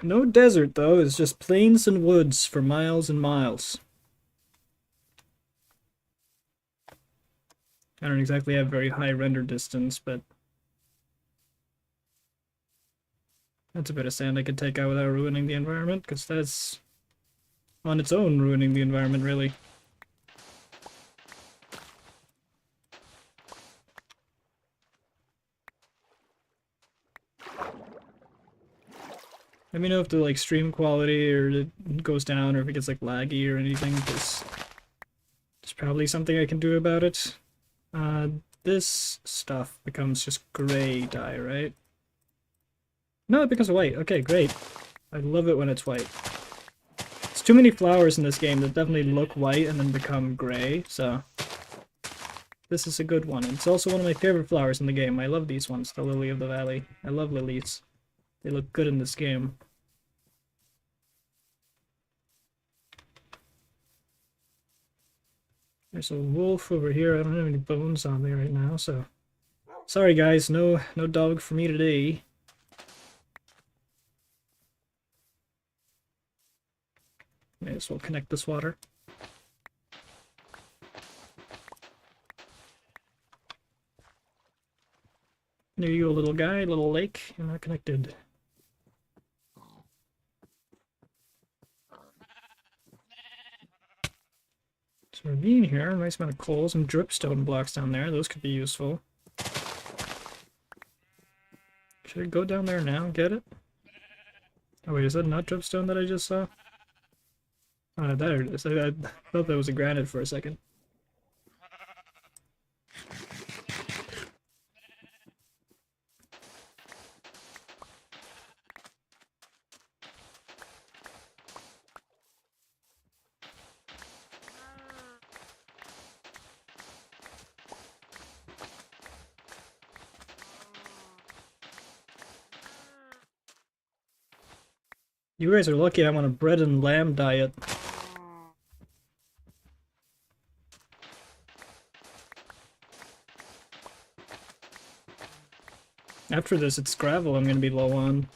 No desert, though. It's just plains and woods for miles and miles. I don't exactly have very high render distance, but... that's a bit of sand I could take out without ruining the environment, because that's... on its own ruining the environment, really. Let me know if the like stream quality or it goes down or if it gets like laggy or anything, because there's probably something I can do about it. This stuff becomes just gray dye, right? No, it becomes white. Okay, great. I love it when it's white. There's too many flowers in this game that definitely look white and then become gray, so this is a good one. It's also one of my favorite flowers in the game. I love these ones, the Lily of the Valley. I love lilies. They look good in this game. There's a wolf over here. I don't have any bones on me right now, so... sorry guys, no dog for me today. May as well connect this water. There you go, little guy, little lake. You're not connected. So ravine here, a nice amount of coal, some dripstone blocks down there. Those could be useful. Should I go down there now and get it? Oh wait, is that not dripstone that I just saw? Oh, there it is. I thought that was a granite for a second. You guys are lucky I'm on a bread and lamb diet. After this, it's gravel I'm gonna be low on,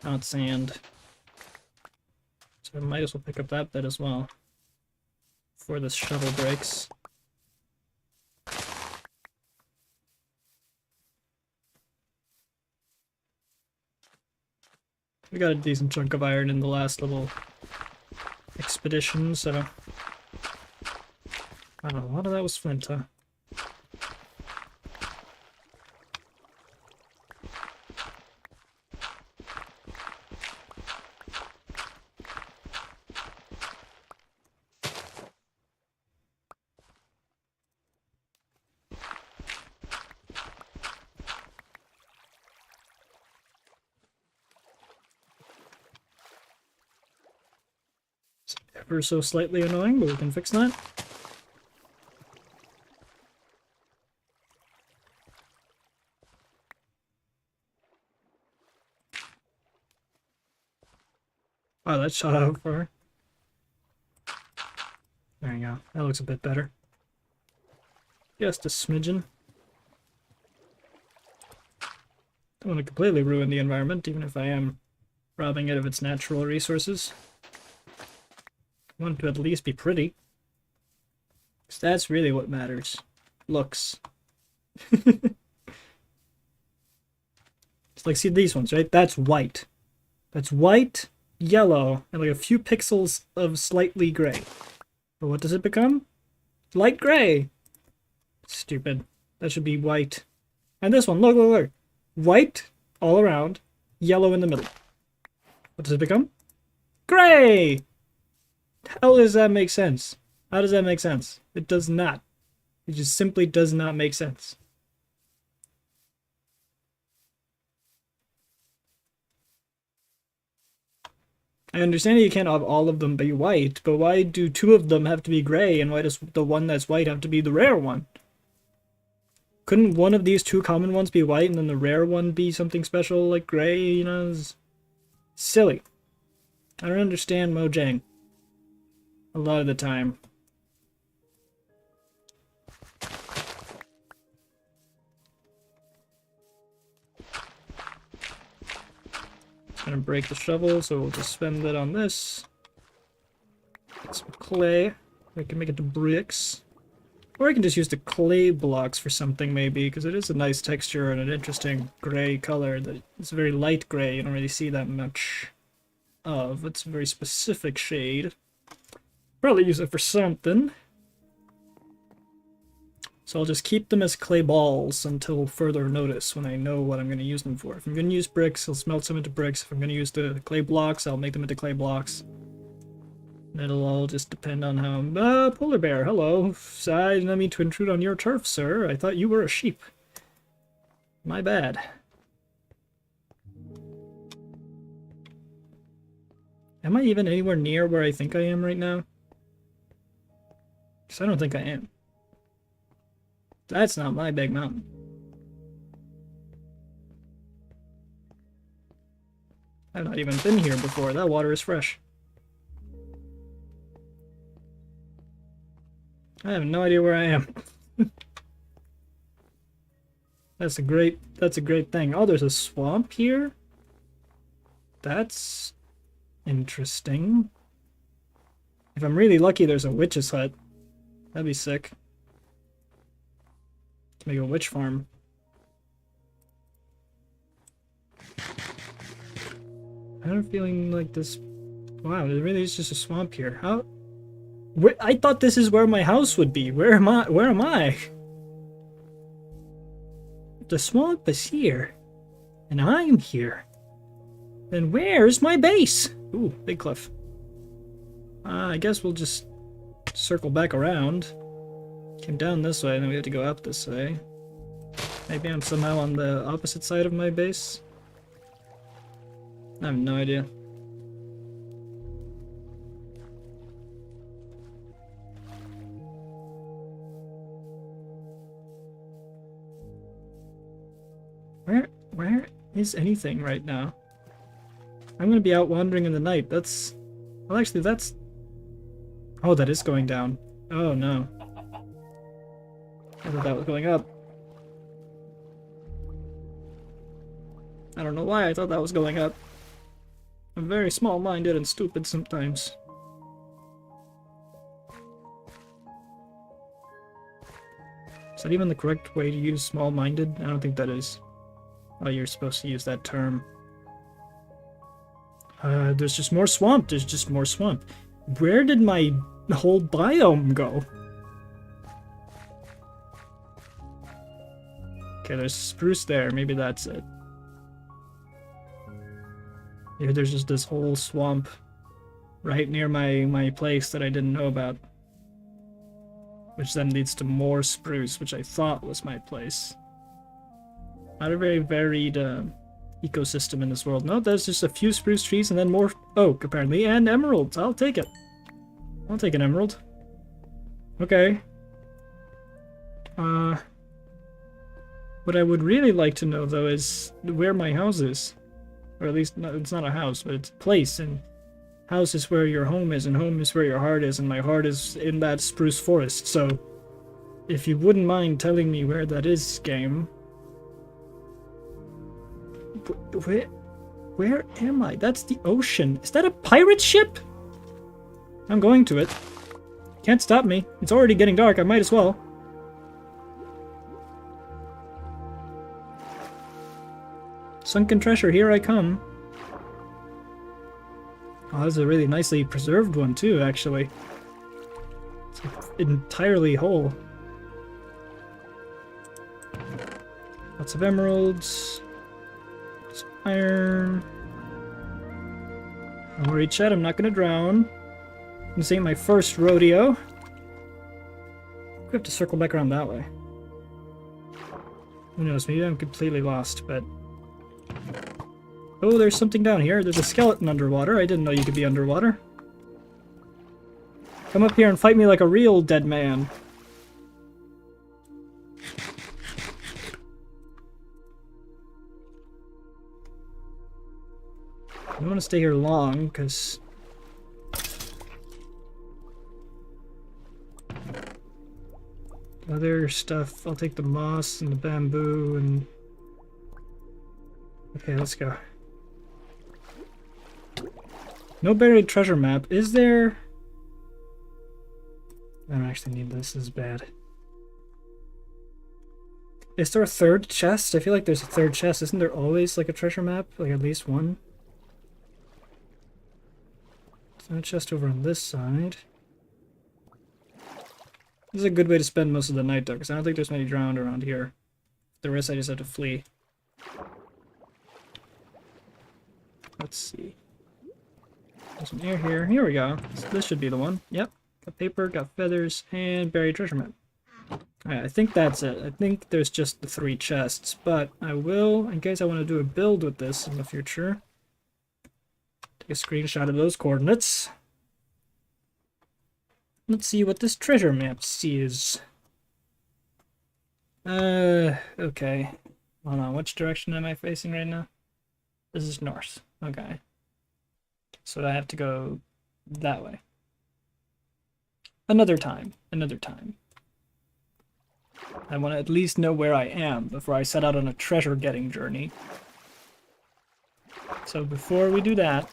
not sand. So I might as well pick up that bit as well, before this shovel breaks. We got a decent chunk of iron in the last little expedition, so... I don't know, a lot of that was flint, huh? Ever so slightly annoying, but we can fix that. Wow, that shot out far. There you go. That looks a bit better. Just a smidgen. Don't want to completely ruin the environment, even if I am robbing it of its natural resources. I want it to at least be pretty. 'Cause that's really what matters. Looks. It's like, see these ones, right? That's white. That's white, yellow, and like a few pixels of slightly gray. But what does it become? Light gray. Stupid. That should be white. And this one, look, look, look. White all around, yellow in the middle. What does it become? Gray! How does that make sense? How does that make sense? It does not. It just simply does not make sense. I understand you can't have all of them be white, but why do two of them have to be gray, and why does the one that's white have to be the rare one? Couldn't one of these two common ones be white, and then the rare one be something special like gray, you know? It's silly. I don't understand Mojang. A lot of the time. Gonna break the shovel, so we'll just spend it on this. Get some clay. We can make it to bricks. Or I can just use the clay blocks for something, maybe, because it is a nice texture and an interesting gray color. That it's a very light gray, you don't really see that much of. It's a very specific shade. Probably use it for something. So I'll just keep them as clay balls until further notice when I know what I'm going to use them for. If I'm going to use bricks, I'll smelt some into bricks. If I'm going to use the clay blocks, I'll make them into clay blocks. It'll all just depend on how... polar bear, hello. I didn't mean to intrude on your turf, sir. I thought you were a sheep. My bad. Am I even anywhere near where I think I am right now? Because I don't think I am. That's not my big mountain. I've not even been here before. That water is fresh. I have no idea where I am. That's a great thing. Oh, there's a swamp here? That's interesting. If I'm really lucky, there's a witch's hut. That'd be sick. Let's make a witch farm. I have a feeling like this... Wow, there really is just a swamp here. How... I thought this is where my house would be. Where am I? Where am I? The swamp is here. And I'm here. Then where's my base? Ooh, big cliff. I guess we'll just circle back around. Came down this way, and then we have to go up this way. Maybe I'm somehow on the opposite side of my base? I have no idea. Where is anything right now? I'm gonna be out wandering in the night. That's... Well, actually, that's... Oh, that is going down. Oh, no. I thought that was going up. I don't know why I thought that was going up. I'm very small-minded and stupid sometimes. Is that even the correct way to use small-minded? I don't think that is. Oh, you're supposed to use that term. There's just more swamp. There's just more swamp. Where did my whole biome go? Okay, there's spruce there. Maybe that's it. Maybe there's just this whole swamp right near my place that I didn't know about. Which then leads to more spruce, which I thought was my place. Not a very varied ecosystem in this world. No, there's just a few spruce trees and then more oak, apparently, and emeralds. I'll take it. I'll take an emerald. Okay. What I would really like to know, though, is where my house is. Or at least, no, it's not a house, but it's a place, and house is where your home is, and home is where your heart is, and my heart is in that spruce forest, so... If you wouldn't mind telling me where that is, game... Where am I? That's the ocean. Is that a pirate ship? I'm going to it. Can't stop me. It's already getting dark. I might as well. Sunken treasure, here I come. Oh, this is a really nicely preserved one too, actually. It's like entirely whole. Lots of emeralds. Some iron. Don't worry, Chet, I'm not gonna drown. This ain't my first rodeo. We have to circle back around that way. Who knows, maybe I'm completely lost, but... Oh, there's something down here. There's a skeleton underwater. I didn't know you could be underwater. Come up here and fight me like a real dead man. I don't want to stay here long, because... other stuff. I'll take the moss and the bamboo and... Okay, let's go. No buried treasure map. Is there... I don't actually need this. This is bad. Is there a third chest? I feel like there's a third chest. Isn't there always like a treasure map? Like at least one? There's no chest over on this side. This is a good way to spend most of the night though, because I don't think there's many drowned around here. The rest I just have to flee. Let's see. There's some air here. Here we go. So this should be the one. Yep. Got paper, got feathers, and buried treasure map. Alright, I think that's it. I think there's just the 3 chests, but I will, in case I want to do a build with this in the future, take a screenshot of those coordinates. Let's see what this treasure map sees. Okay. Hold on, which direction am I facing right now? This is north. Okay. So I have to go that way. Another time. Another time. I want to at least know where I am before I set out on a treasure-getting journey. So before we do that...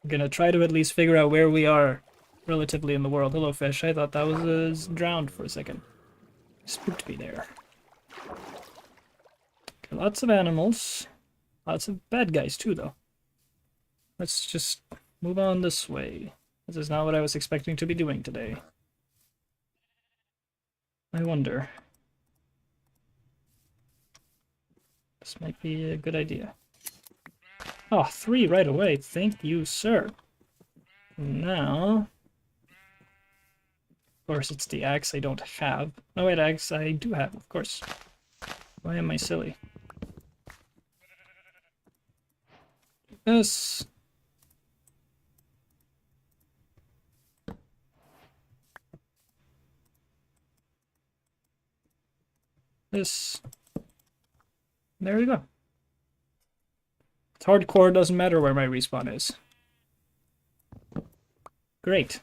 I'm gonna try to at least figure out where we are relatively in the world. Hello, fish. I thought that was drowned for a second. Spooked me there. Okay, lots of animals. Lots of bad guys too, though. Let's just move on this way. This is not what I was expecting to be doing today. I wonder. This might be a good idea. Oh, 3 right away. Thank you, sir. Now... Of course, it's the axe I don't have. Oh, wait, axe I do have, of course. Why am I silly? This... This... There we go. It's hardcore, doesn't matter where my respawn is. Great.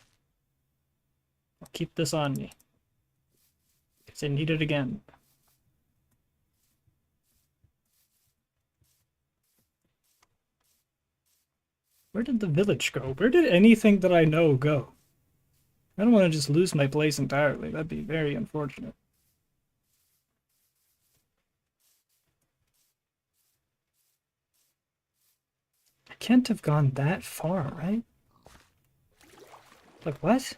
I'll keep this on me. Because I need it again. Where did the village go? Where did anything that I know go? I don't want to just lose my place entirely. That'd be very unfortunate. I can't have gone that far, right? Like, what?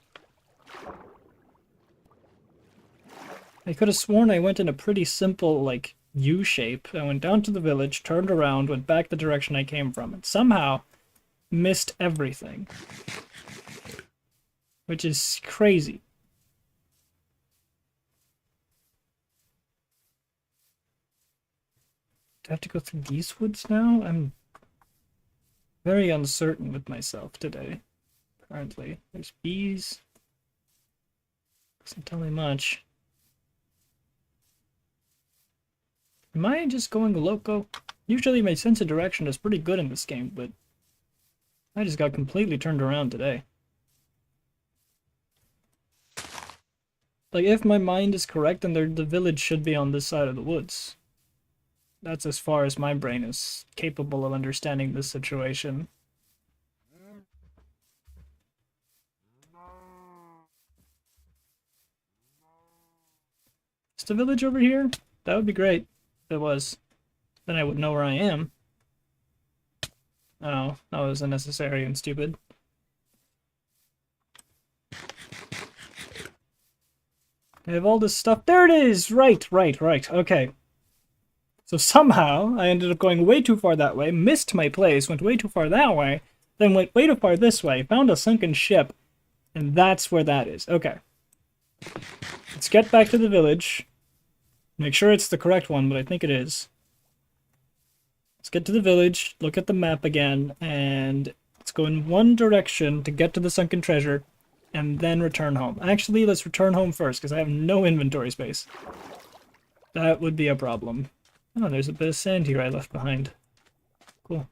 I could have sworn I went in a pretty simple, like, U shape. I went down to the village, turned around, went back the direction I came from, and somehow missed everything. Which is crazy. Do I have to go through these woods now? I'm very uncertain with myself today. Currently. There's bees. Doesn't tell me much. Am I just going loco? Usually my sense of direction is pretty good in this game, but I just got completely turned around today. Like, if my mind is correct, then the village should be on this side of the woods. That's as far as my brain is capable of understanding this situation. just a village over here? That would be great if it was. Then I would know where I am. Oh, that was unnecessary and stupid. I have all this stuff. There it is! Right. Okay. So somehow I ended up going way too far that way, missed my place, went way too far that way, then went way too far this way, found a sunken ship, and that's where that is. Okay. Let's get back to the village. Make sure it's the correct one, but I think it is. Let's get to the village, look at the map again, and let's go in one direction to get to the sunken treasure, and then return home. Actually, let's return home first, because I have no inventory space. That would be a problem. Oh, there's a bit of sand here I left behind. Cool.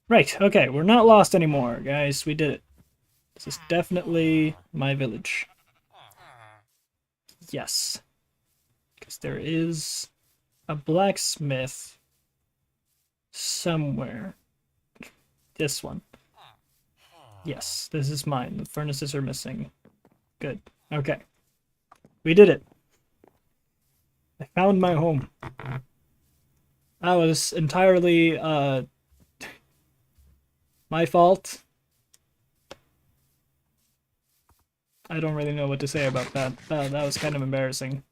Right, okay, we're not lost anymore, guys. We did it. This is definitely my village. Yes. Because there is a blacksmith somewhere. This one. Yes, this is mine. The furnaces are missing. Good. Okay. We did it. I found my home. That was entirely, my fault. I don't really know what to say about that. That was kind of embarrassing.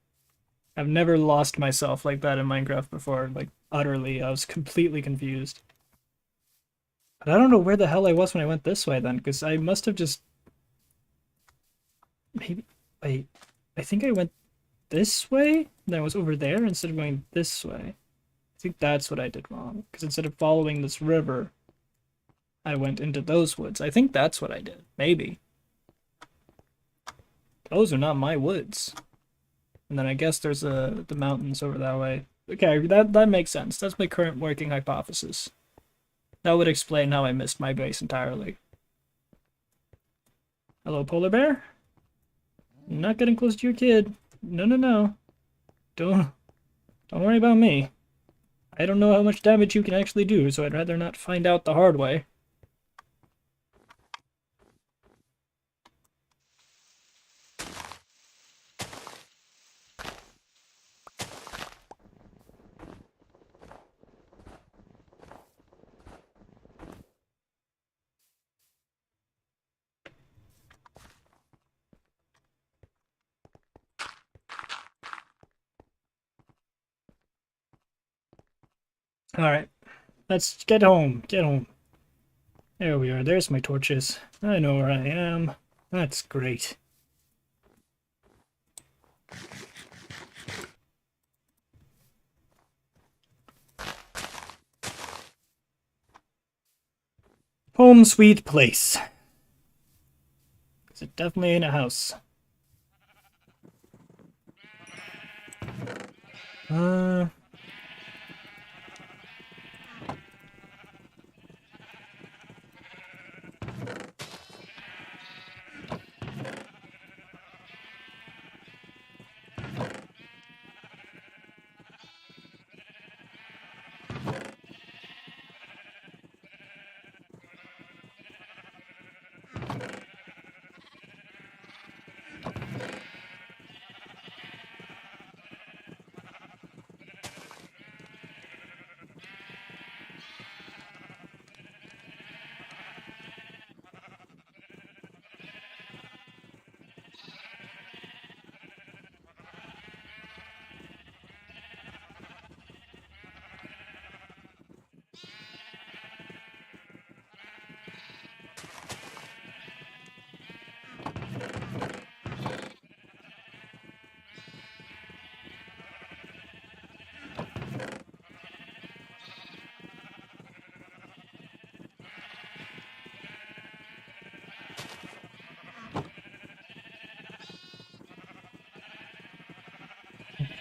I've never lost myself like that in Minecraft before, like, utterly. I was completely confused. But I don't know where the hell I was when I went this way then, because I must have just... Maybe... Wait. I think I went this way? Then I was over there instead of going this way. I think that's what I did wrong, because instead of following this river, I went into those woods. I think that's what I did. Maybe. Those are not my woods. And then I guess there's the mountains over that way. Okay, that makes sense. That's my current working hypothesis. That would explain how I missed my base entirely. Hello, polar bear? I'm not getting close to your kid. No. Don't worry about me. I don't know how much damage you can actually do, so I'd rather not find out the hard way. Alright, let's get home. Get home. There we are. There's my torches. I know where I am. That's great. Home sweet place. It definitely ain't a house.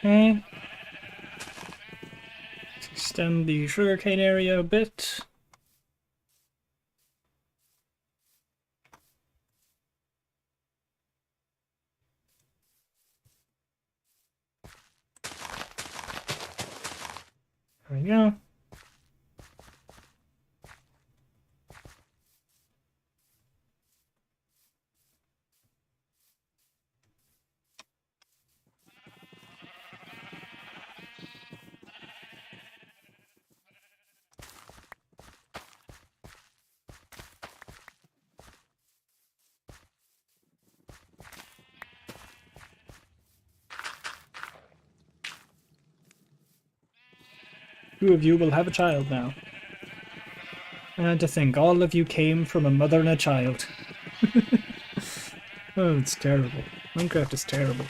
Okay. Let's extend the sugarcane area a bit. There we go. 2 of you will have a child now. And to think all of you came from a mother and a child. Oh, it's terrible. Minecraft is terrible.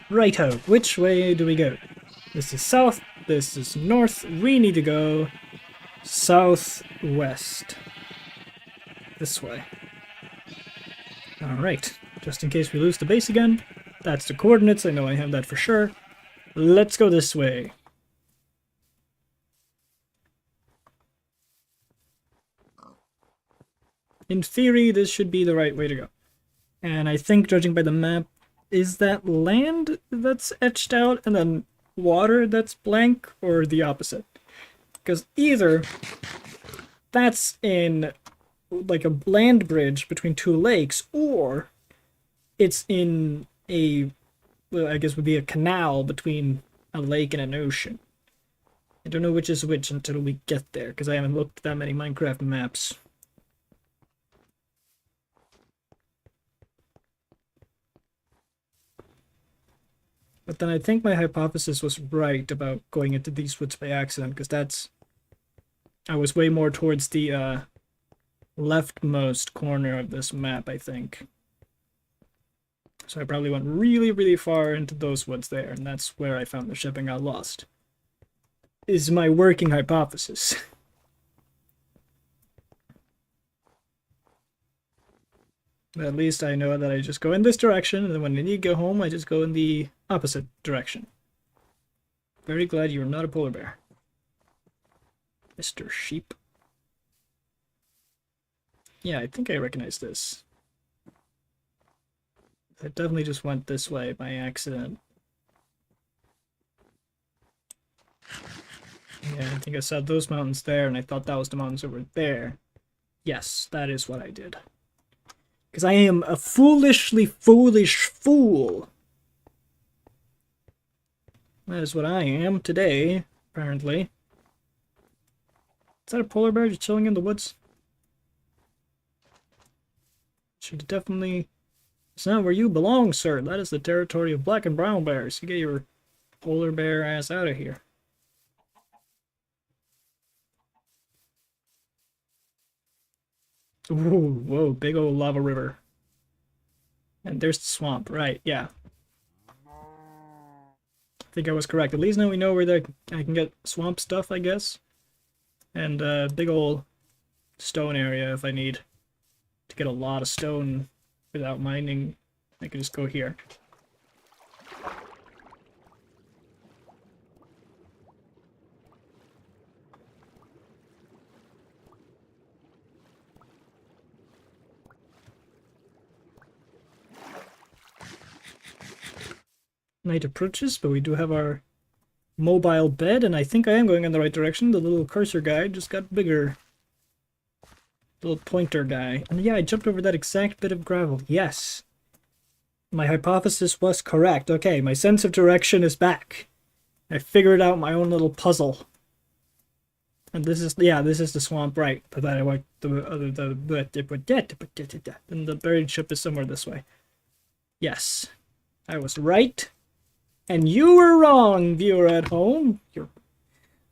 Righto, which way do we go? This is south, this is north. We need to go southwest. This way. Alright, just in case we lose the base again. That's the coordinates, I know I have that for sure. Let's go this way. In theory, this should be the right way to go. And I think, judging by the map, is that land that's etched out and then water that's blank, or the opposite? Because either that's in like a land bridge between 2 lakes, or it's in a, well, I guess would be a canal between a lake and an ocean. I don't know which is which until we get there, because I haven't looked at that many Minecraft maps. But then I think my hypothesis was right about going into these woods by accident, because I was way more towards the leftmost corner of this map, I think. So I probably went really, really far into those woods there, and that's where I found the ship and got lost. Is my working hypothesis. But at least I know that I just go in this direction, and then when I need to go home, I just go in the opposite direction. Very glad you're not a polar bear, Mr. Sheep. Yeah, I think I recognize this. I definitely just went this way by accident. Yeah, I think I saw those mountains there, and I thought that was the mountains over there. Yes, that is what I did. Because I am a foolishly foolish fool. That is what I am today, apparently. Is that a polar bear just chilling in the woods? Should definitely... It's not where you belong, sir. That is the territory of black and brown bears. You get your polar bear ass out of here. Ooh, whoa, big old lava river. And there's the swamp, right, yeah. I think I was correct. At least now we know where I can get swamp stuff, I guess. And big old stone area if I need to get a lot of stone without mining. I can just go here. Night approaches, but we do have our mobile bed, and I think I am going in the right direction. The little cursor guy just got bigger. Little pointer guy. And yeah, I jumped over that exact bit of gravel. Yes. My hypothesis was correct. Okay, my sense of direction is back. I figured out my own little puzzle. And this is, yeah, this is the swamp, right? But then I went and the buried ship is somewhere this way. Yes. I was right. And you were wrong, viewer at home.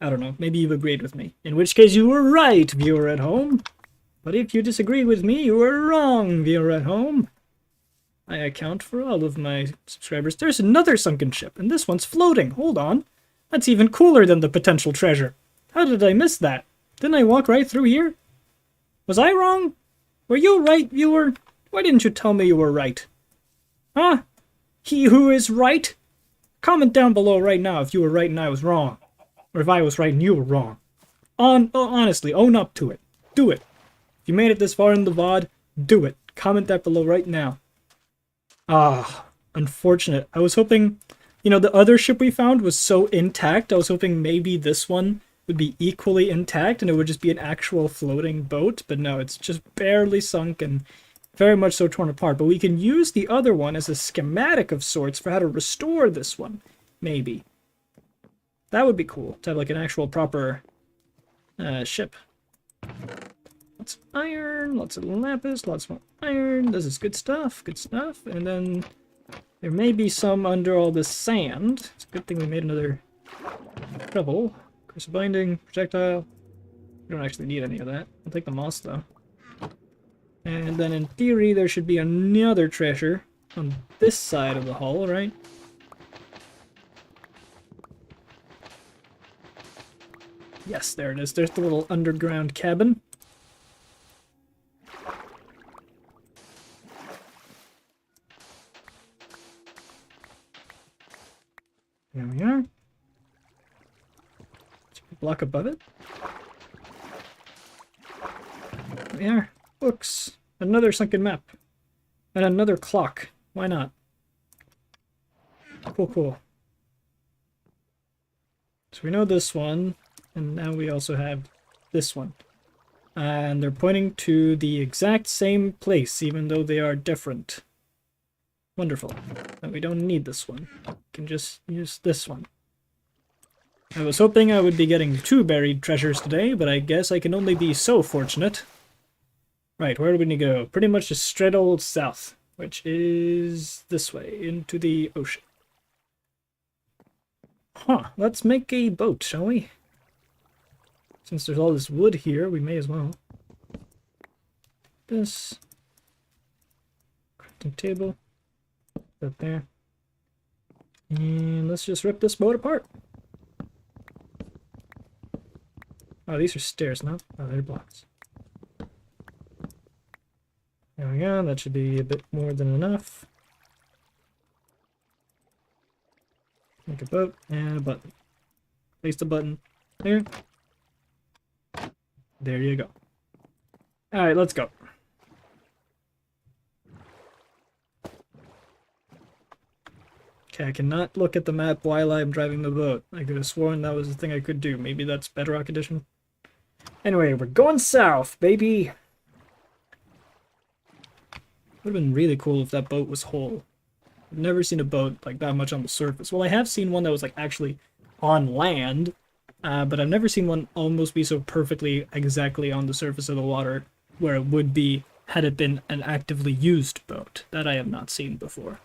I don't know, maybe you've agreed with me. In which case you were right, viewer at home. But if you disagree with me, you were wrong, viewer at home. I account for all of my subscribers. There's another sunken ship, and this one's floating. Hold on. That's even cooler than the potential treasure. How did I miss that? Didn't I walk right through here? Was I wrong? Were you right, viewer? Why didn't you tell me you were right? Huh? He who is right? Comment down below right now if you were right and I was wrong. Or if I was right and you were wrong. Honestly, own up to it. Do it. If you made it this far in the VOD, do it. Comment that below right now. Ah, unfortunate. I was hoping, you know, the other ship we found was so intact. I was hoping maybe this one would be equally intact and it would just be an actual floating boat. But no, it's just barely sunk and very much so torn apart. But we can use the other one as a schematic of sorts for how to restore this one. Maybe. That would be cool, to have like an actual proper ship. Lots of iron, lots of lapis, lots more iron. This is good stuff, good stuff. And then there may be some under all this sand. It's a good thing we made another travel. Curse of binding, projectile. We don't actually need any of that. I'll take the moss though. And then in theory there should be another treasure on this side of the hull, right? Yes, there it is. There's the little underground cabin. There we are. Block above it. There we are. Books. Another sunken map. And another clock. Why not? Cool, cool. So we know this one, and now we also have this one. And they're pointing to the exact same place, even though they are different. Wonderful. And we don't need this one. We can just use this one. I was hoping I would be getting 2 buried treasures today, but I guess I can only be so fortunate. Right, where do we need to go? Pretty much just straight old south, which is this way, into the ocean. Huh, let's make a boat, shall we? Since there's all this wood here, we may as well. This. Crafting table. Right there. And let's just rip this boat apart. Oh, these are stairs, no? Oh, they're blocks. There we go, that should be a bit more than enough. Make a boat and a button. Place the button there. There you go. Alright, let's go. Okay, I cannot look at the map while I'm driving the boat. I could have sworn that was the thing I could do. Maybe that's Bedrock Edition. Anyway, we're going south, baby! Would have been really cool if that boat was whole. I've never seen a boat like that much on the surface. Well, I have seen one that was like actually on land, but I've never seen one almost be so perfectly exactly on the surface of the water where it would be had it been an actively used boat. That I have not seen before.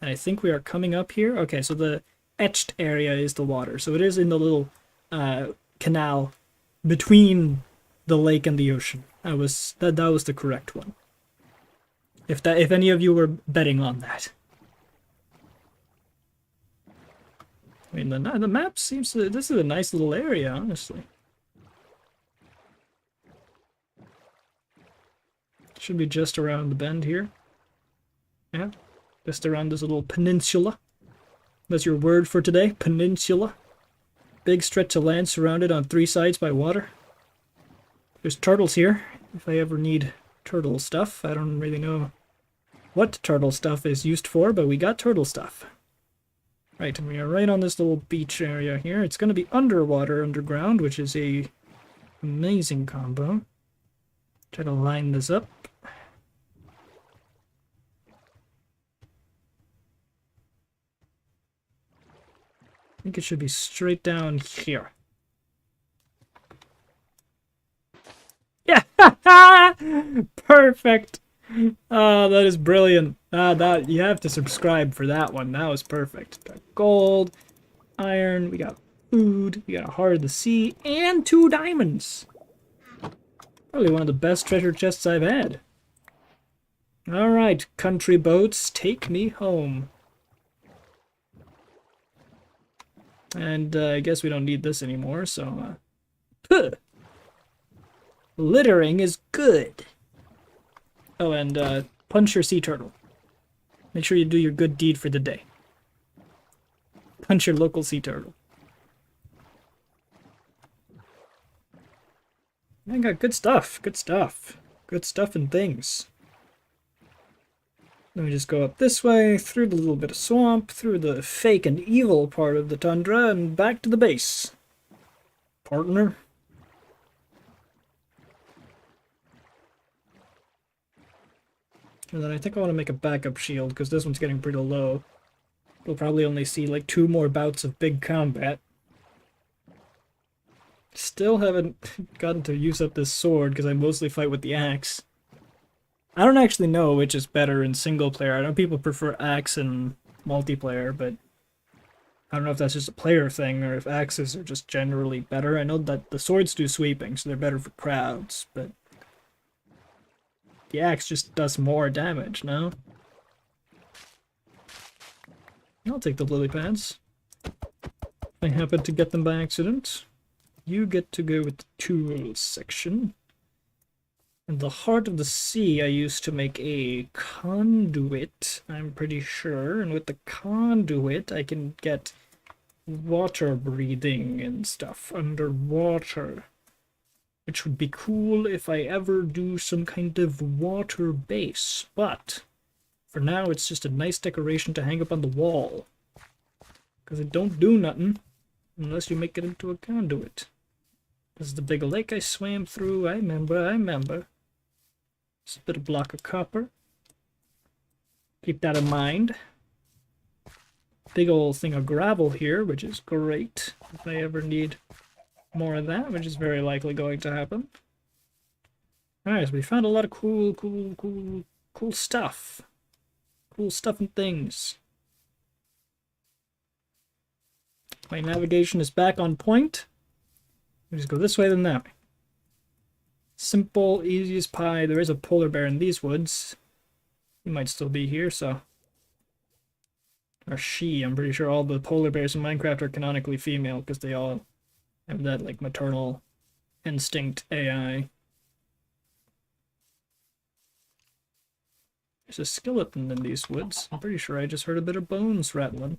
And I think we are coming up here. Okay, so the etched area is the water. So it is in the little canal between the lake and the ocean. That was the correct one. If any of you were betting on that. I mean, the map seems to... This is a nice little area, honestly. Should be just around the bend here. Yeah, just around this little peninsula. That's your word for today, peninsula. Big stretch of land surrounded on 3 sides by water. There's turtles here, if I ever need turtle stuff. I don't really know what turtle stuff is used for, but we got turtle stuff. Right, and we are right on this little beach area here. It's going to be underwater, underground, which is a amazing combo. Try to line this up. I think it should be straight down here. Yeah! Perfect! Oh, that is brilliant. That you have to subscribe for that one. That was perfect. Got gold, iron, we got food, we got a heart of the sea, and 2 diamonds. Probably one of the best treasure chests I've had. Alright, country boats, take me home. And I guess we don't need this anymore, so... Littering is good. Oh, and punch your sea turtle. Make sure you do your good deed for the day. Punch your local sea turtle. I got good stuff, good stuff. Good stuff and things. Let me just go up this way, through the little bit of swamp, through the fake and evil part of the tundra, and back to the base. Partner. And then I think I want to make a backup shield, because this one's getting pretty low. We'll probably only see like 2 more bouts of big combat. Still haven't gotten to use up this sword, because I mostly fight with the axe. I don't actually know which is better in single player. I know people prefer axe in multiplayer, but I don't know if that's just a player thing or if axes are just generally better. I know that the swords do sweeping, so they're better for crowds, but the axe just does more damage, no? I'll take the lily pads. I happen to get them by accident. You get to go with the tools section. In the heart of the sea, I used to make a conduit, I'm pretty sure, and with the conduit I can get water breathing and stuff underwater, which would be cool if I ever do some kind of water base, but for now it's just a nice decoration to hang up on the wall, because it don't do nothing unless you make it into a conduit. This is the big lake I swam through, I remember. Just a bit of block of copper. Keep that in mind. Big old thing of gravel here, which is great if I ever need more of that, which is very likely going to happen. Alright, so we found a lot of cool stuff. Cool stuff and things. My navigation is back on point. We just go this way then that way. Simple, easy as pie. There is a polar bear in these woods. He might still be here, so... Or she. I'm pretty sure all the polar bears in Minecraft are canonically female, because they all have that, like, maternal instinct AI. There's a skeleton in these woods. I'm pretty sure I just heard a bit of bones rattling.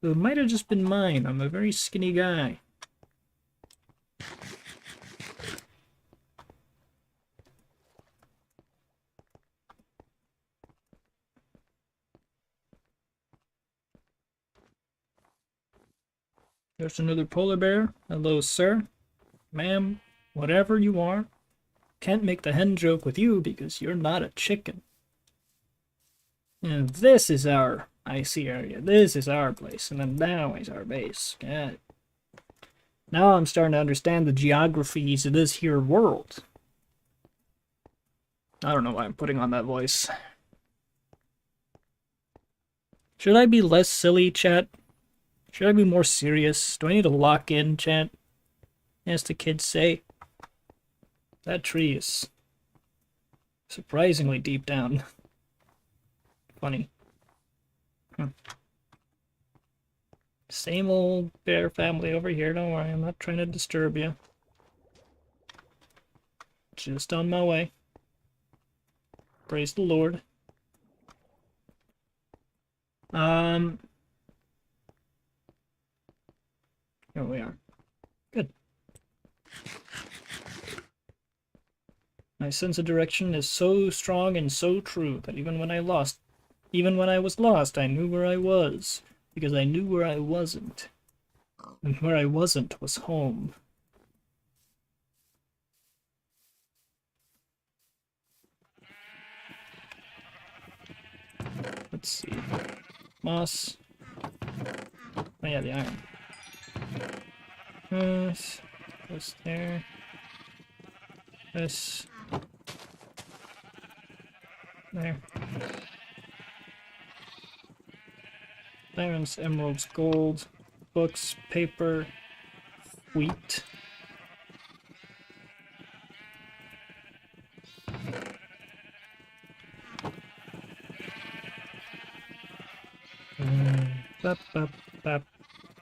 It might have just been mine. I'm a very skinny guy. There's another polar bear. Hello, sir. Ma'am, whatever you are. Can't make the hen joke with you because you're not a chicken. And this is our icy area. This is our place. And then now is our base. Yeah. Now I'm starting to understand the geographies of this here world. I don't know why I'm putting on that voice. Should I be less silly, chat? Should I be more serious? Do I need to lock in, chat? As the kids say. That tree is surprisingly deep down. Funny. Same old bear family over here. Don't worry, I'm not trying to disturb you. Just on my way. Praise the Lord. Here we are. Good. My sense of direction is so strong and so true that even when I was lost, I knew where I was, because I knew where I wasn't. And where I wasn't was home. Let's see. Moss. Oh yeah, the iron. This goes there. This. There. Diamonds, emeralds, gold, books, paper, wheat. Bap, bap, bap,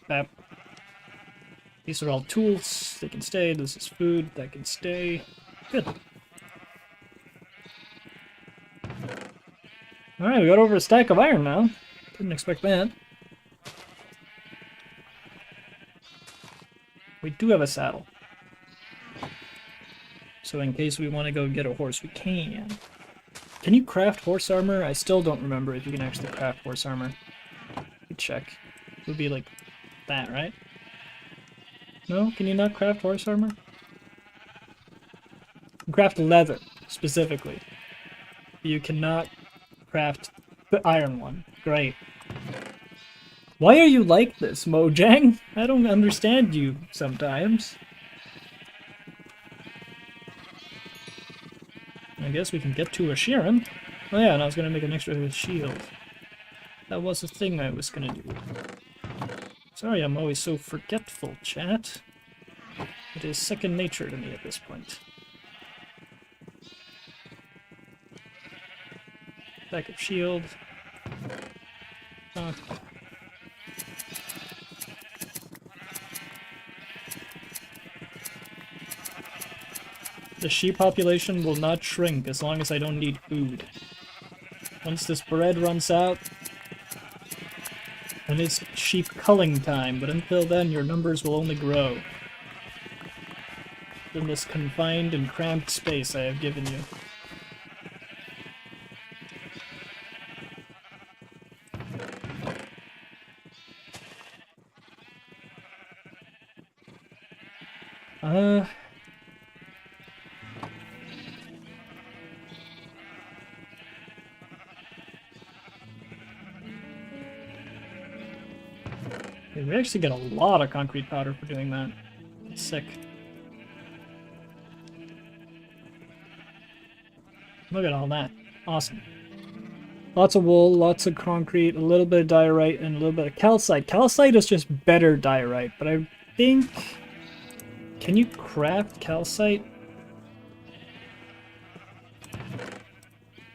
bap. These are all tools. They can stay. This is food. That can stay. Good. Alright, we got over a stack of iron now. Didn't expect that. We do have a saddle. So in case we want to go get a horse, we can. Can you craft horse armor? I still don't remember if you can actually craft horse armor. Check. It would be like that, right? No? Can you not craft horse armor? You can craft leather, specifically. You cannot craft the iron one. Great. Why are you like this, Mojang? I don't understand you sometimes. I guess we can get to a Sheeran. Oh yeah, and I was gonna make an extra shield. That was the thing I was gonna do. Sorry, I'm always so forgetful, chat. It is second nature to me at this point. Backup shield. The sheep population will not shrink as long as I don't need food. Once this bread runs out, then it's sheep culling time, but until then your numbers will only grow. In this confined and cramped space I have given you. We actually get a lot of concrete powder for doing that. It's sick. Look at all that. Awesome. Lots of wool, lots of concrete, a little bit of diorite, and a little bit of calcite. Calcite is just better diorite, but I think... Can you craft calcite?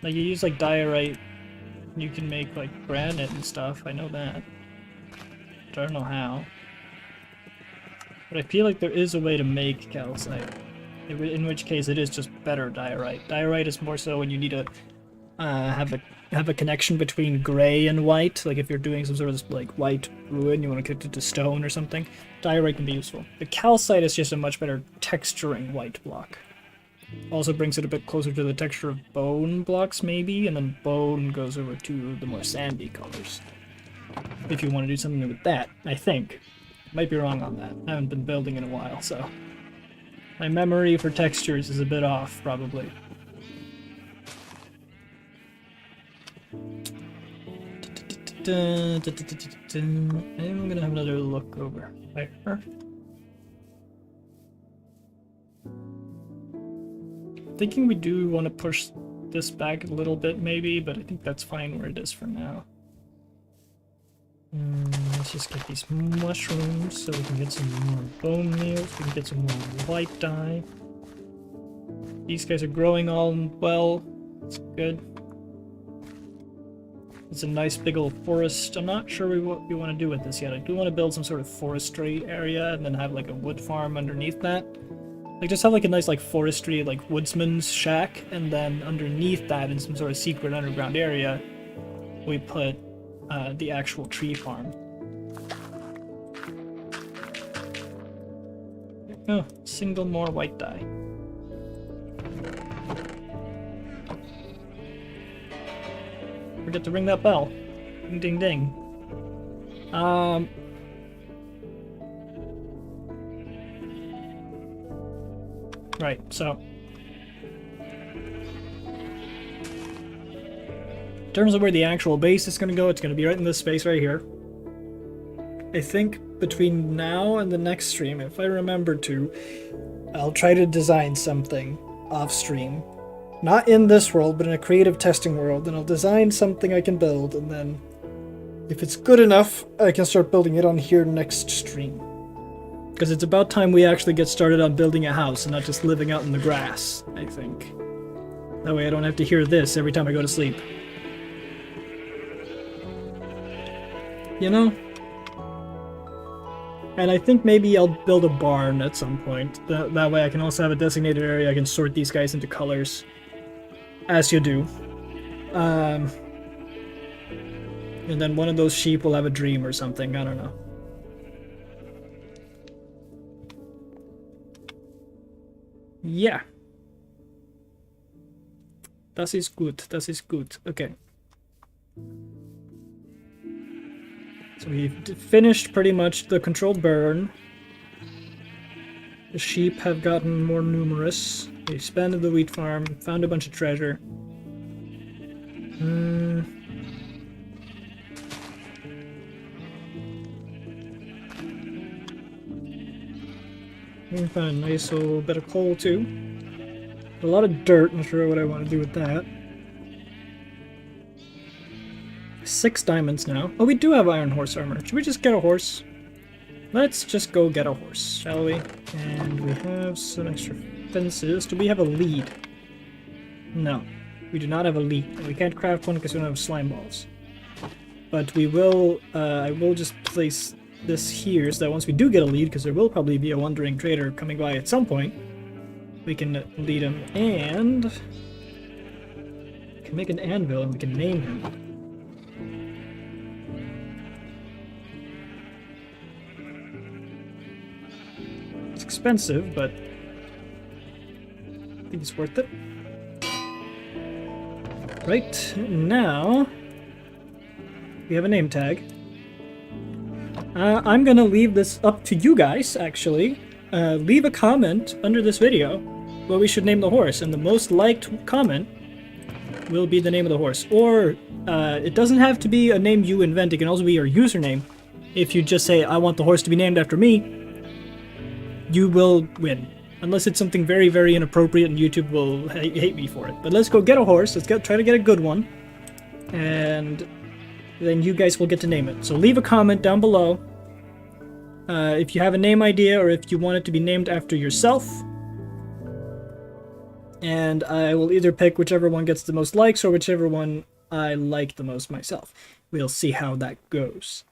Like, you use, like, diorite, you can make, like, granite and stuff. I know that. But I don't know how. But I feel like there is a way to make calcite. In which case it is just better diorite. Diorite is more so when you need to have a connection between gray and white. Like if you're doing some sort of like white ruin, you want to connect it to stone or something. Diorite can be useful. The calcite is just a much better texturing white block. Also brings it a bit closer to the texture of bone blocks maybe, and then bone goes over to the more sandy colors. If you want to do something with that, I think. Might be wrong on that. I haven't been building in a while, so... My memory for textures is a bit off, probably. I'm gonna have another look over there. Thinking we do want to push this back a little bit, maybe, but I think that's fine where it is for now. Let's just get these mushrooms so we can get some more bone meals, we can get some more white dye. These guys are growing all well, it's good. It's a nice big old forest. I'm not sure what we want to do with this yet. I do want to build some sort of forestry area and then have like a wood farm underneath that. Like just have like a nice like forestry, like woodsman's shack, and then underneath that in some sort of secret underground area, we put the actual tree farm. Oh, single more white dye. Forget to ring that bell. Ding ding ding. Right, so in terms of where the actual base is going to go, it's going to be right in this space right here. I think between now and the next stream, if I remember to, I'll try to design something off stream. Not in this world, but in a creative testing world, and I'll design something I can build, and then if it's good enough, I can start building it on here next stream. Because it's about time we actually get started on building a house and not just living out in the grass, I think. That way I don't have to hear this every time I go to sleep. You know? And I think maybe I'll build a barn at some point. That way I can also have a designated area I can sort these guys into colors. As you do. And then one of those sheep will have a dream or something, I don't know. Yeah. Das ist gut, das ist gut. Okay. So we've finished pretty much the controlled burn. The sheep have gotten more numerous. We expanded the wheat farm, found a bunch of treasure. We found a nice little bit of coal too. A lot of dirt, not sure what I want to do with that. 6 diamonds now. Oh, we do have iron horse armor. Should we just get a horse? Let's just go get a horse, shall we? And we have some extra fences. Do we have a lead? No, we do not have a lead. And we can't craft one because we don't have slime balls. But we will, I will just place this here so that once we do get a lead, because there will probably be a wandering trader coming by at some point, we can lead him, and we can make an anvil and we can name him. It's expensive, but I think it's worth it. Right, now we have a name tag. I'm gonna leave this up to you guys, actually. Leave a comment under this video what we should name the horse, and the most liked comment will be the name of the horse. Or, it doesn't have to be a name you invent, it can also be your username. If you just say, I want the horse to be named after me, you will win. Unless it's something very, very inappropriate and YouTube will hate me for it. But let's go get a horse, try to get a good one, and then you guys will get to name it. So leave a comment down below if you have a name idea or if you want it to be named after yourself. And I will either pick whichever one gets the most likes or whichever one I like the most myself. We'll see how that goes.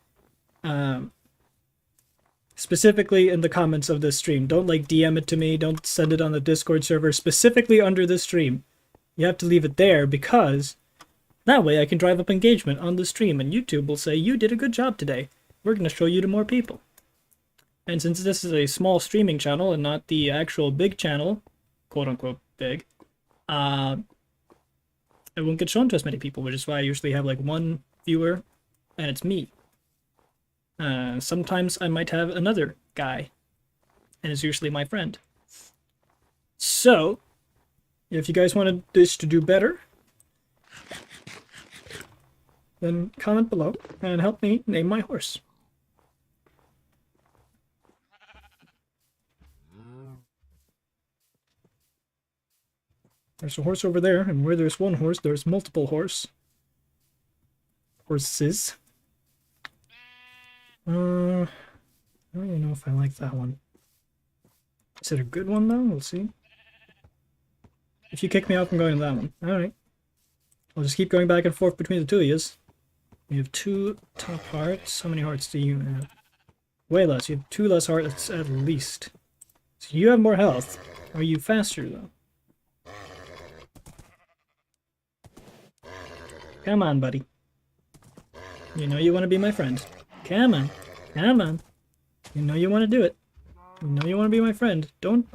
Specifically in the comments of this stream. Don't DM it to me, don't send it on the Discord server. Specifically under this stream. You have to leave it there because that way I can drive up engagement on the stream and YouTube will say, you did a good job today. We're going to show you to more people. And since this is a small streaming channel and not the actual big channel, quote-unquote big, it won't get shown to as many people, which is why I usually have like one viewer, and it's me. Sometimes I might have another guy, and it's usually my friend. So, if you guys wanted this to do better, then comment below and help me name my horse. There's a horse over there, and where there's one horse, there's multiple horses. I don't even know if I like that one. Is it a good one though? We'll see. If you kick me out, I'm going to that one. Alright. I'll just keep going back and forth between the two of yous. We have 2 top hearts. How many hearts do you have? Way less. You have 2 less hearts at least. So you have more health. Are you faster though? Come on, buddy. You know you want to be my friend. Come on. Come on. You know you want to do it. You know you want to be my friend. Don't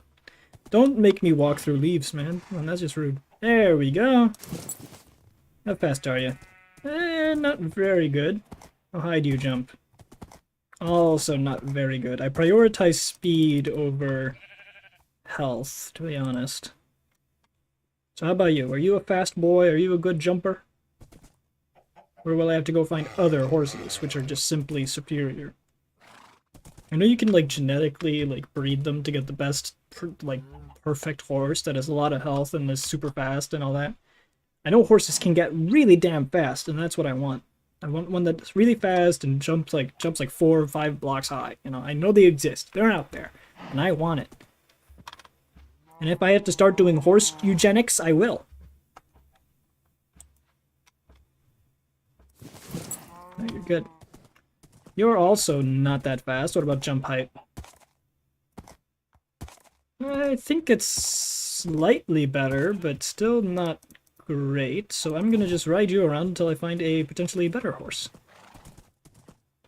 make me walk through leaves, man. Well, that's just rude. There we go. How fast are you? Not very good. How high do you jump? Also not very good. I prioritize speed over health, to be honest. So how about you? Are you a fast boy? Are you a good jumper? Or will I have to go find other horses, which are just simply superior? I know you can, like, genetically, like, breed them to get the best, perfect horse that has a lot of health and is super fast and all that. I know horses can get really damn fast, and that's what I want. I want one that's really fast and jumps like 4 or 5 blocks high. You know, I know they exist. They're out there, and I want it. And if I have to start doing horse eugenics, I will. No, you're good. You're also not that fast. What about jump height? I think it's slightly better, but still not great. So I'm gonna just ride you around until I find a potentially better horse.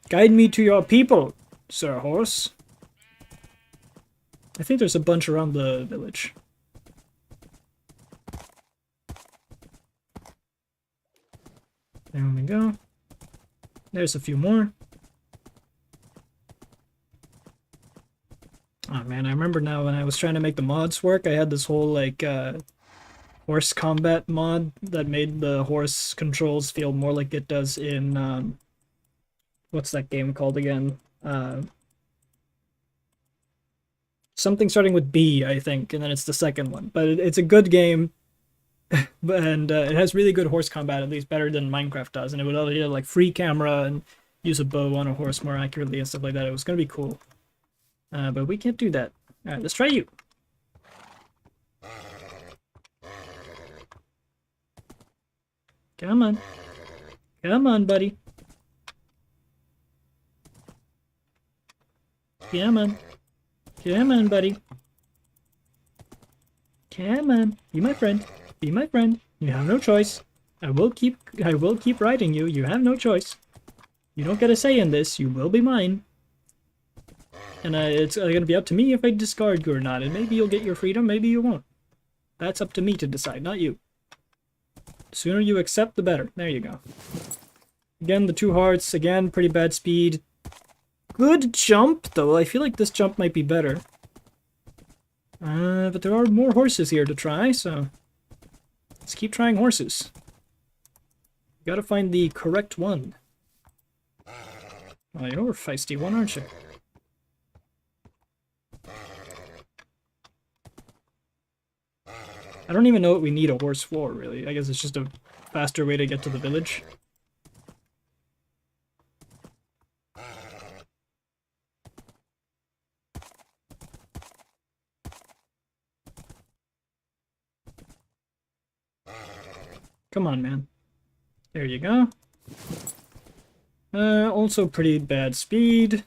Guide me to your people, Sir Horse. I think there's a bunch around the village. There we go. There's a few more. Oh man, I remember now when I was trying to make the mods work, I had this whole like horse combat mod that made the horse controls feel more like it does in what's that game called again? Something starting with B, I think, and then it's the second one. But it's a good game, and it has really good horse combat, at least better than Minecraft does. And it would allow you to like free camera and use a bow on a horse more accurately and stuff like that. It was going to be cool. But we can't do that. Alright, let's try you. Come on. Come on, buddy. Come on. Come on, buddy. Come on. Be my friend. Be my friend. You have no choice. I will keep riding you. You have no choice. You don't get a say in this. You will be mine. And it's going to be up to me if I discard you or not. And maybe you'll get your freedom, maybe you won't. That's up to me to decide, not you. The sooner you accept, the better. There you go. Again, the 2 hearts. Again, pretty bad speed. Good jump, though. I feel like this jump might be better. But there are more horses here to try, so... let's keep trying horses. You gotta find the correct one. Well, you're a feisty one, aren't you? I don't even know what we need a horse for, really. I guess it's just a faster way to get to the village. Come on, man. There you go. Also pretty bad speed.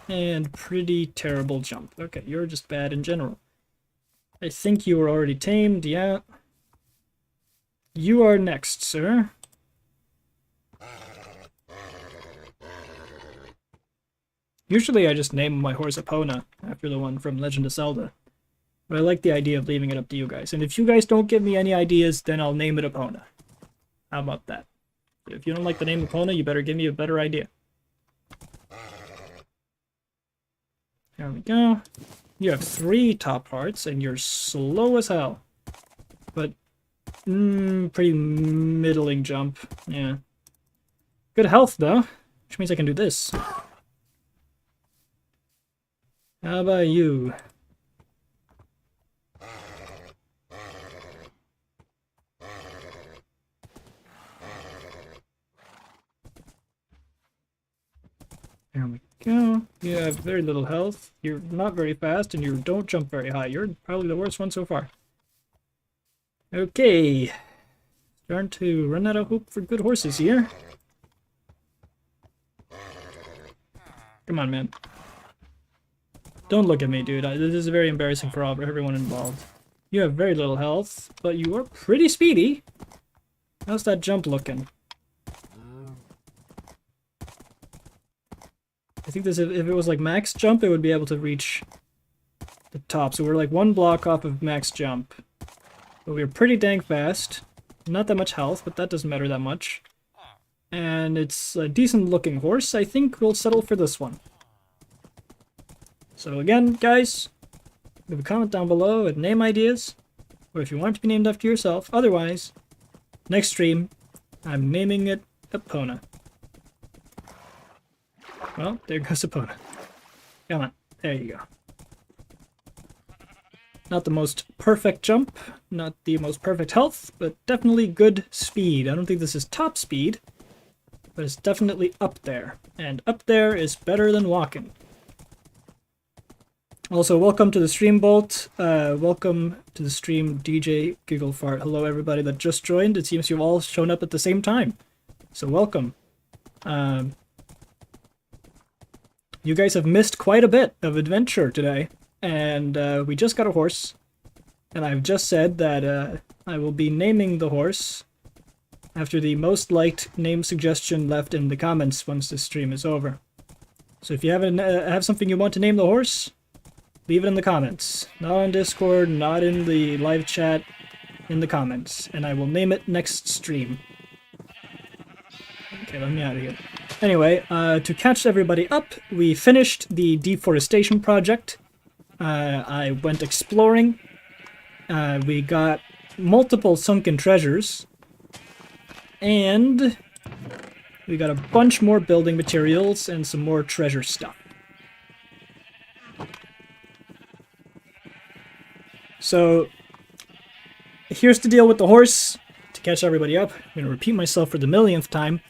And pretty terrible jump. Okay, you're just bad in general. I think you were already tamed, yeah. You are next, sir. Usually I just name my horse Epona after the one from Legend of Zelda. But I like the idea of leaving it up to you guys. And if you guys don't give me any ideas, then I'll name it Epona. How about that? If you don't like the name Epona, you better give me a better idea. There we go. You have 3 top hearts, and you're slow as hell. But, pretty middling jump. Yeah. Good health, though. Which means I can do this. How about you? There we go. You have very little health. You're not very fast, and you don't jump very high. You're probably the worst one so far. Okay. Starting to run out of hope for good horses here. Come on, man. Don't look at me, dude. This is very embarrassing for everyone involved. You have very little health, but you are pretty speedy. How's that jump looking? I think this, if it was like max jump, it would be able to reach the top. So we're like 1 block off of max jump. But we're pretty dang fast. Not that much health, but that doesn't matter that much. And it's a decent looking horse. I think we'll settle for this one. So again, guys, leave a comment down below with name ideas. Or if you want it to be named after yourself. Otherwise, next stream, I'm naming it Epona. Well, there goes Epona. Come on. There you go. Not the most perfect jump, not the most perfect health, but definitely good speed. I don't think this is top speed, but it's definitely up there. And up there is better than walking. Also, welcome to the stream, Bolt. Welcome to the stream, DJ Gigglefart. Hello, everybody that just joined. It seems you've all shown up at the same time. So welcome. You guys have missed quite a bit of adventure today, and we just got a horse, and I've just said that I will be naming the horse after the most liked name suggestion left in the comments once this stream is over. So if you have something you want to name the horse, leave it in the comments. Not on Discord, not in the live chat, in the comments, and I will name it next stream. Okay, let me out of here. Anyway, to catch everybody up, we finished the deforestation project. I went exploring. We got multiple sunken treasures. And we got a bunch more building materials and some more treasure stuff. So, here's the deal with the horse. To catch everybody up, I'm going to repeat myself for the millionth time.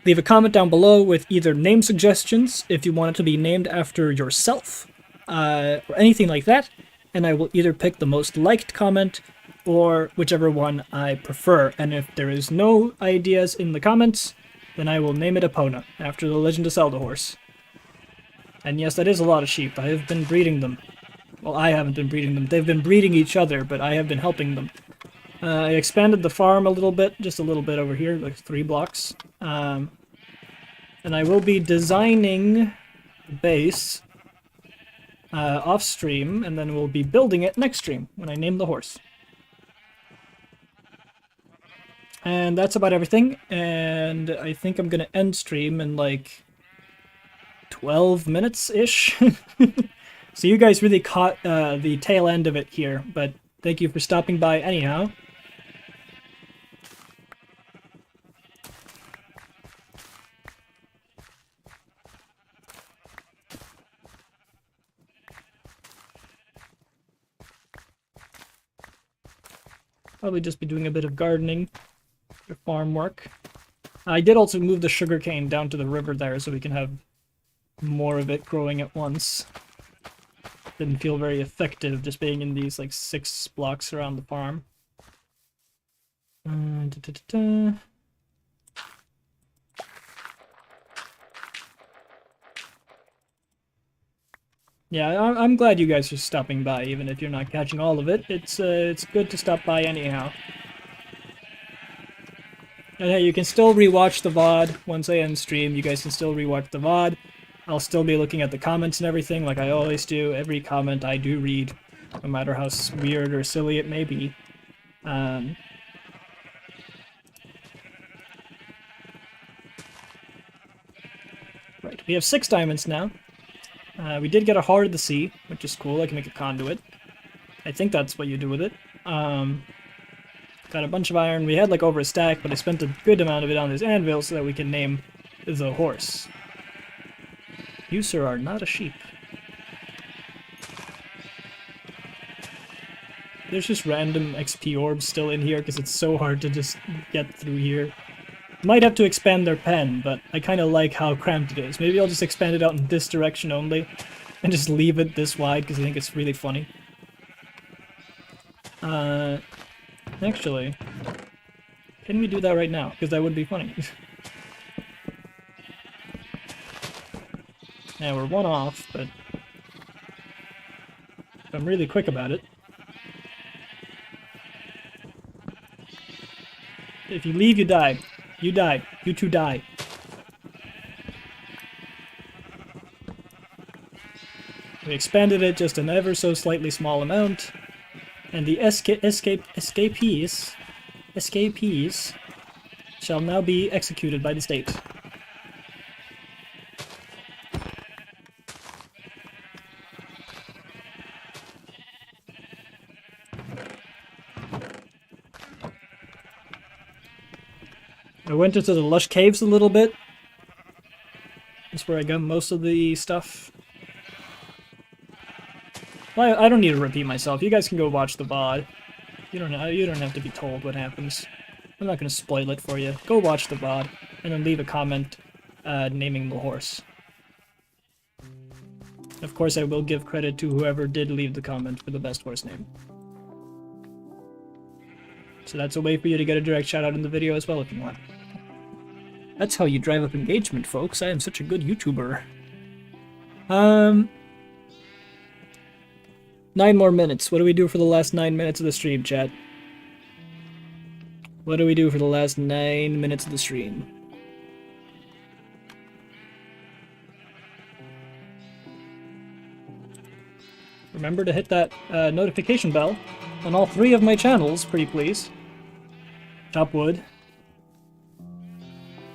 Leave a comment down below with either name suggestions, if you want it to be named after yourself, or anything like that, and I will either pick the most liked comment or whichever one I prefer. And if there is no ideas in the comments, then I will name it Epona, after the Legend of Zelda horse. And yes, that is a lot of sheep. I have been breeding them. Well, I haven't been breeding them. They've been breeding each other, but I have been helping them. I expanded the farm a little bit, just a little bit over here, like 3 blocks. And I will be designing the base off stream, and then we'll be building it next stream when I name the horse. And that's about everything, and I think I'm gonna end stream in like 12 minutes-ish. So you guys really caught the tail end of it here, but thank you for stopping by anyhow. Probably just be doing a bit of gardening or farm work. I did also move the sugarcane down to the river there so we can have more of it growing at once. Didn't feel very effective just being in these like 6 blocks around the farm. Yeah, I'm glad you guys are stopping by, even if you're not catching all of it. It's good to stop by anyhow. And hey, you can still rewatch the VOD once I end stream. You guys can still rewatch the VOD. I'll still be looking at the comments and everything, like I always do. Every comment I do read, no matter how weird or silly it may be. Right, we have 6 diamonds now. We did get a Heart of the Sea, which is cool. I can make a conduit. I think that's what you do with it. Got a bunch of iron. We had like over a stack, but I spent a good amount of it on this anvil so that we can name the horse. You, sir, are not a sheep. There's just random XP orbs still in here because it's so hard to just get through here. Might have to expand their pen, but I kind of like how cramped it is. Maybe I'll just expand it out in this direction only and just leave it this wide because I think it's really funny. Actually, can we do that right now? Because that would be funny. Yeah, we're 1 off, but if I'm really quick about it. If you leave, you die. You die. You two die. We expanded it just an ever so slightly small amount, and the escapees shall now be executed by the state. I went into the lush caves a little bit. That's where I got most of the stuff. Well, I don't need to repeat myself. You guys can go watch the VOD. You don't have to be told what happens. I'm not going to spoil it for you. Go watch the VOD, and then leave a comment naming the horse. Of course, I will give credit to whoever did leave the comment for the best horse name. So that's a way for you to get a direct shout out in the video as well if you want. That's how you drive up engagement, folks. I am such a good YouTuber. 9 more minutes. What do we do for the last 9 minutes of the stream, chat? What do we do for the last 9 minutes of the stream? Remember to hit that notification bell on all 3 of my channels, pretty please. Chop wood.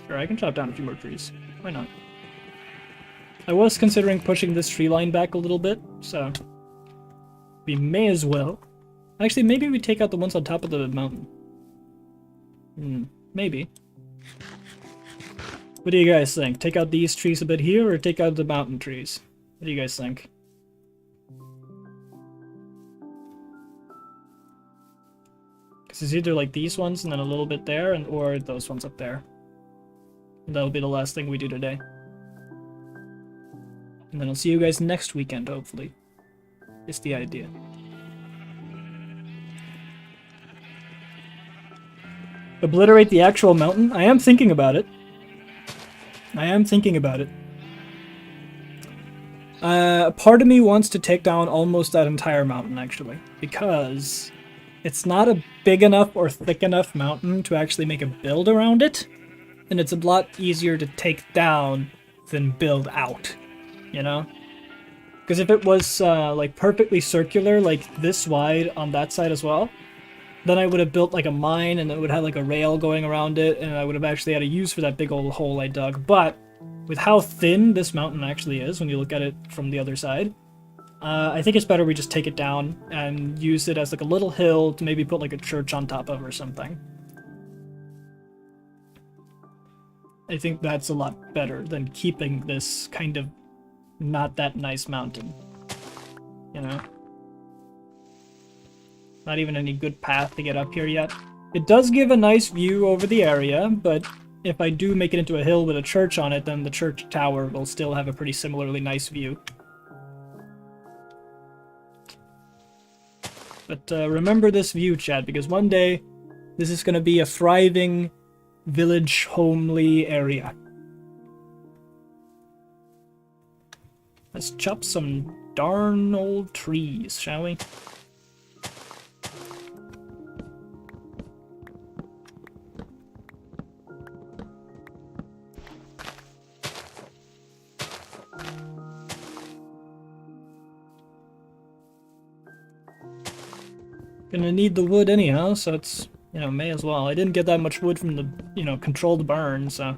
Sure, I can chop down a few more trees. Why not? I was considering pushing this tree line back a little bit, so we may as well. Actually, maybe we take out the ones on top of the mountain. Maybe. What do you guys think? Take out these trees a bit here, or take out the mountain trees? What do you guys think? Because it's either like these ones and then a little bit there, or those ones up there. And that'll be the last thing we do today. And then I'll see you guys next weekend, hopefully. Is the idea. Obliterate the actual mountain? I am thinking about it. Part of me wants to take down almost that entire mountain, actually. Because it's not a big enough or thick enough mountain to actually make a build around it. And it's a lot easier to take down than build out. You know? Because if it was, like, perfectly circular, like this wide on that side as well, then I would have built like a mine and it would have like a rail going around it and I would have actually had a use for that big old hole I dug. But with how thin this mountain actually is when you look at it from the other side, I think it's better we just take it down and use it as like a little hill to maybe put like a church on top of or something. I think that's a lot better than keeping this kind of not that nice mountain. You know? Not even any good path to get up here yet. It does give a nice view over the area, but if I do make it into a hill with a church on it, then the church tower will still have a pretty similarly nice view. But remember this view, chat, because one day this is going to be a thriving, village, homely area. Let's chop some darn old trees, shall we? Gonna need the wood anyhow, so it's, you know, may as well. I didn't get that much wood from the, you know, controlled burn, so...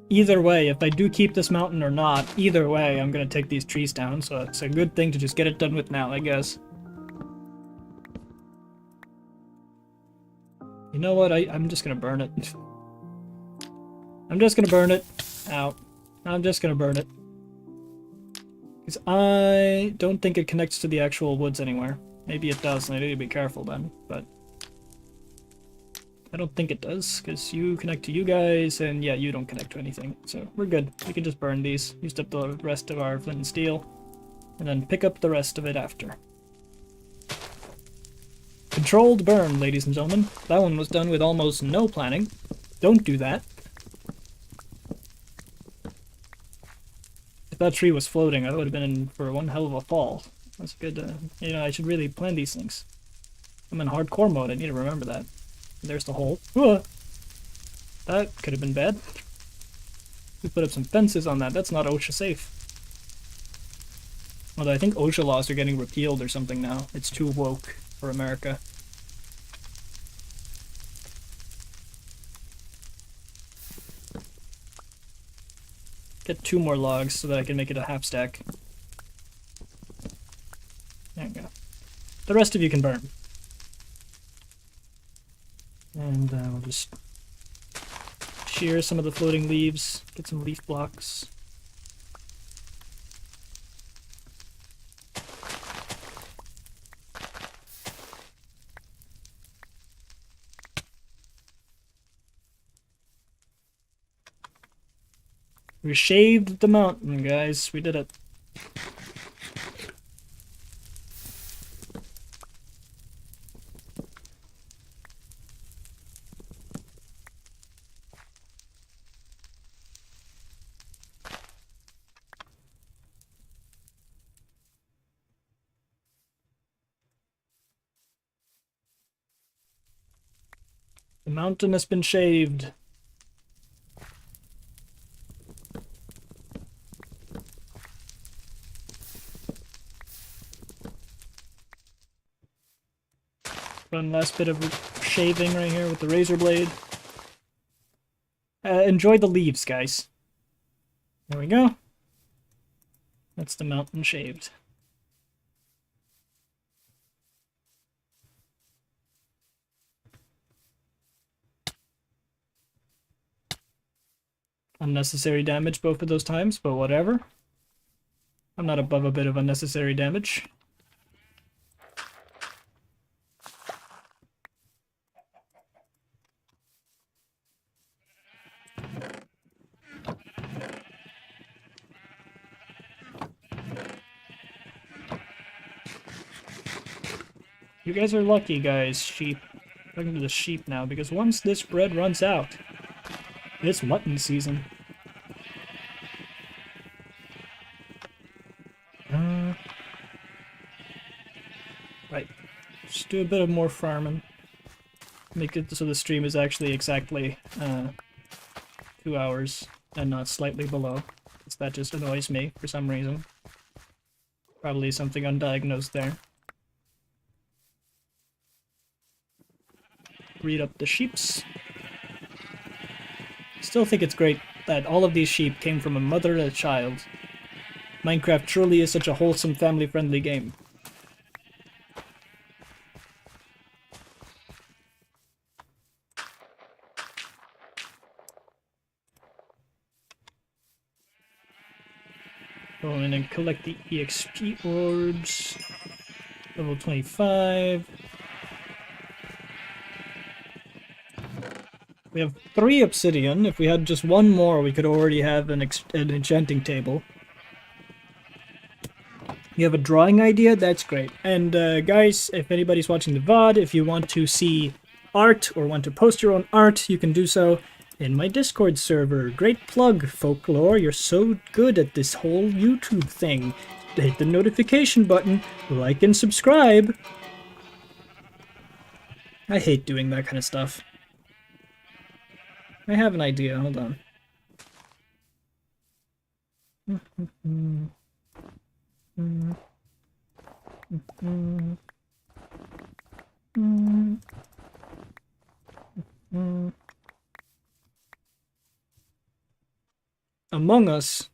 Either way, if I do keep this mountain or not, either way, I'm gonna take these trees down, so it's a good thing to just get it done with now, I guess. You know what, I'm just gonna burn it. I'm just gonna burn it. Ow. I'm just gonna burn it. Because I don't think it connects to the actual woods anywhere. Maybe it does, and I need to be careful then, but... I don't think it does, because you connect to you guys, and yeah, you don't connect to anything. So we're good. We can just burn these. Used up the rest of our flint and steel, and then pick up the rest of it after. Controlled burn, ladies and gentlemen. That one was done with almost no planning. Don't do that. If that tree was floating, I would have been in for one hell of a fall. That's good. You know, I should really plan these things. I'm in hardcore mode. I need to remember that. There's the hole. Ooh, that could have been bad. We put up some fences on that. That's not OSHA safe. Although I think OSHA laws are getting repealed or something now. It's too woke for America. Get 2 more logs so that I can make it a half stack. There we go. The rest of you can burn. And we'll just shear some of the floating leaves, get some leaf blocks. We shaved the mountain, guys. We did it. The mountain has been shaved. One last bit of shaving right here with the razor blade. Enjoy the leaves, guys. There we go. That's the mountain shaved. Unnecessary damage both of those times, but whatever. I'm not above a bit of unnecessary damage. You guys are lucky, guys, sheep. Talking to the sheep now, because once this bread runs out, it's mutton season. Right. Just do a bit of more farming. Make it so the stream is actually exactly 2 hours and not slightly below. Because that just annoys me for some reason. Probably something undiagnosed there. Breed up the sheeps. Still think it's great that all of these sheep came from a mother and a child. Minecraft truly is such a wholesome, family-friendly game. Go in and collect the EXP orbs. Level 25. We have 3 obsidian. If we had just 1 more, we could already have an enchanting table. You have a drawing idea? That's great. And guys, if anybody's watching the VOD, if you want to see art or want to post your own art, you can do so in my Discord server. Great plug, Folklore. You're so good at this whole YouTube thing. Hit the notification button, like and subscribe. I hate doing that kind of stuff. I have an idea, hold on. Among Us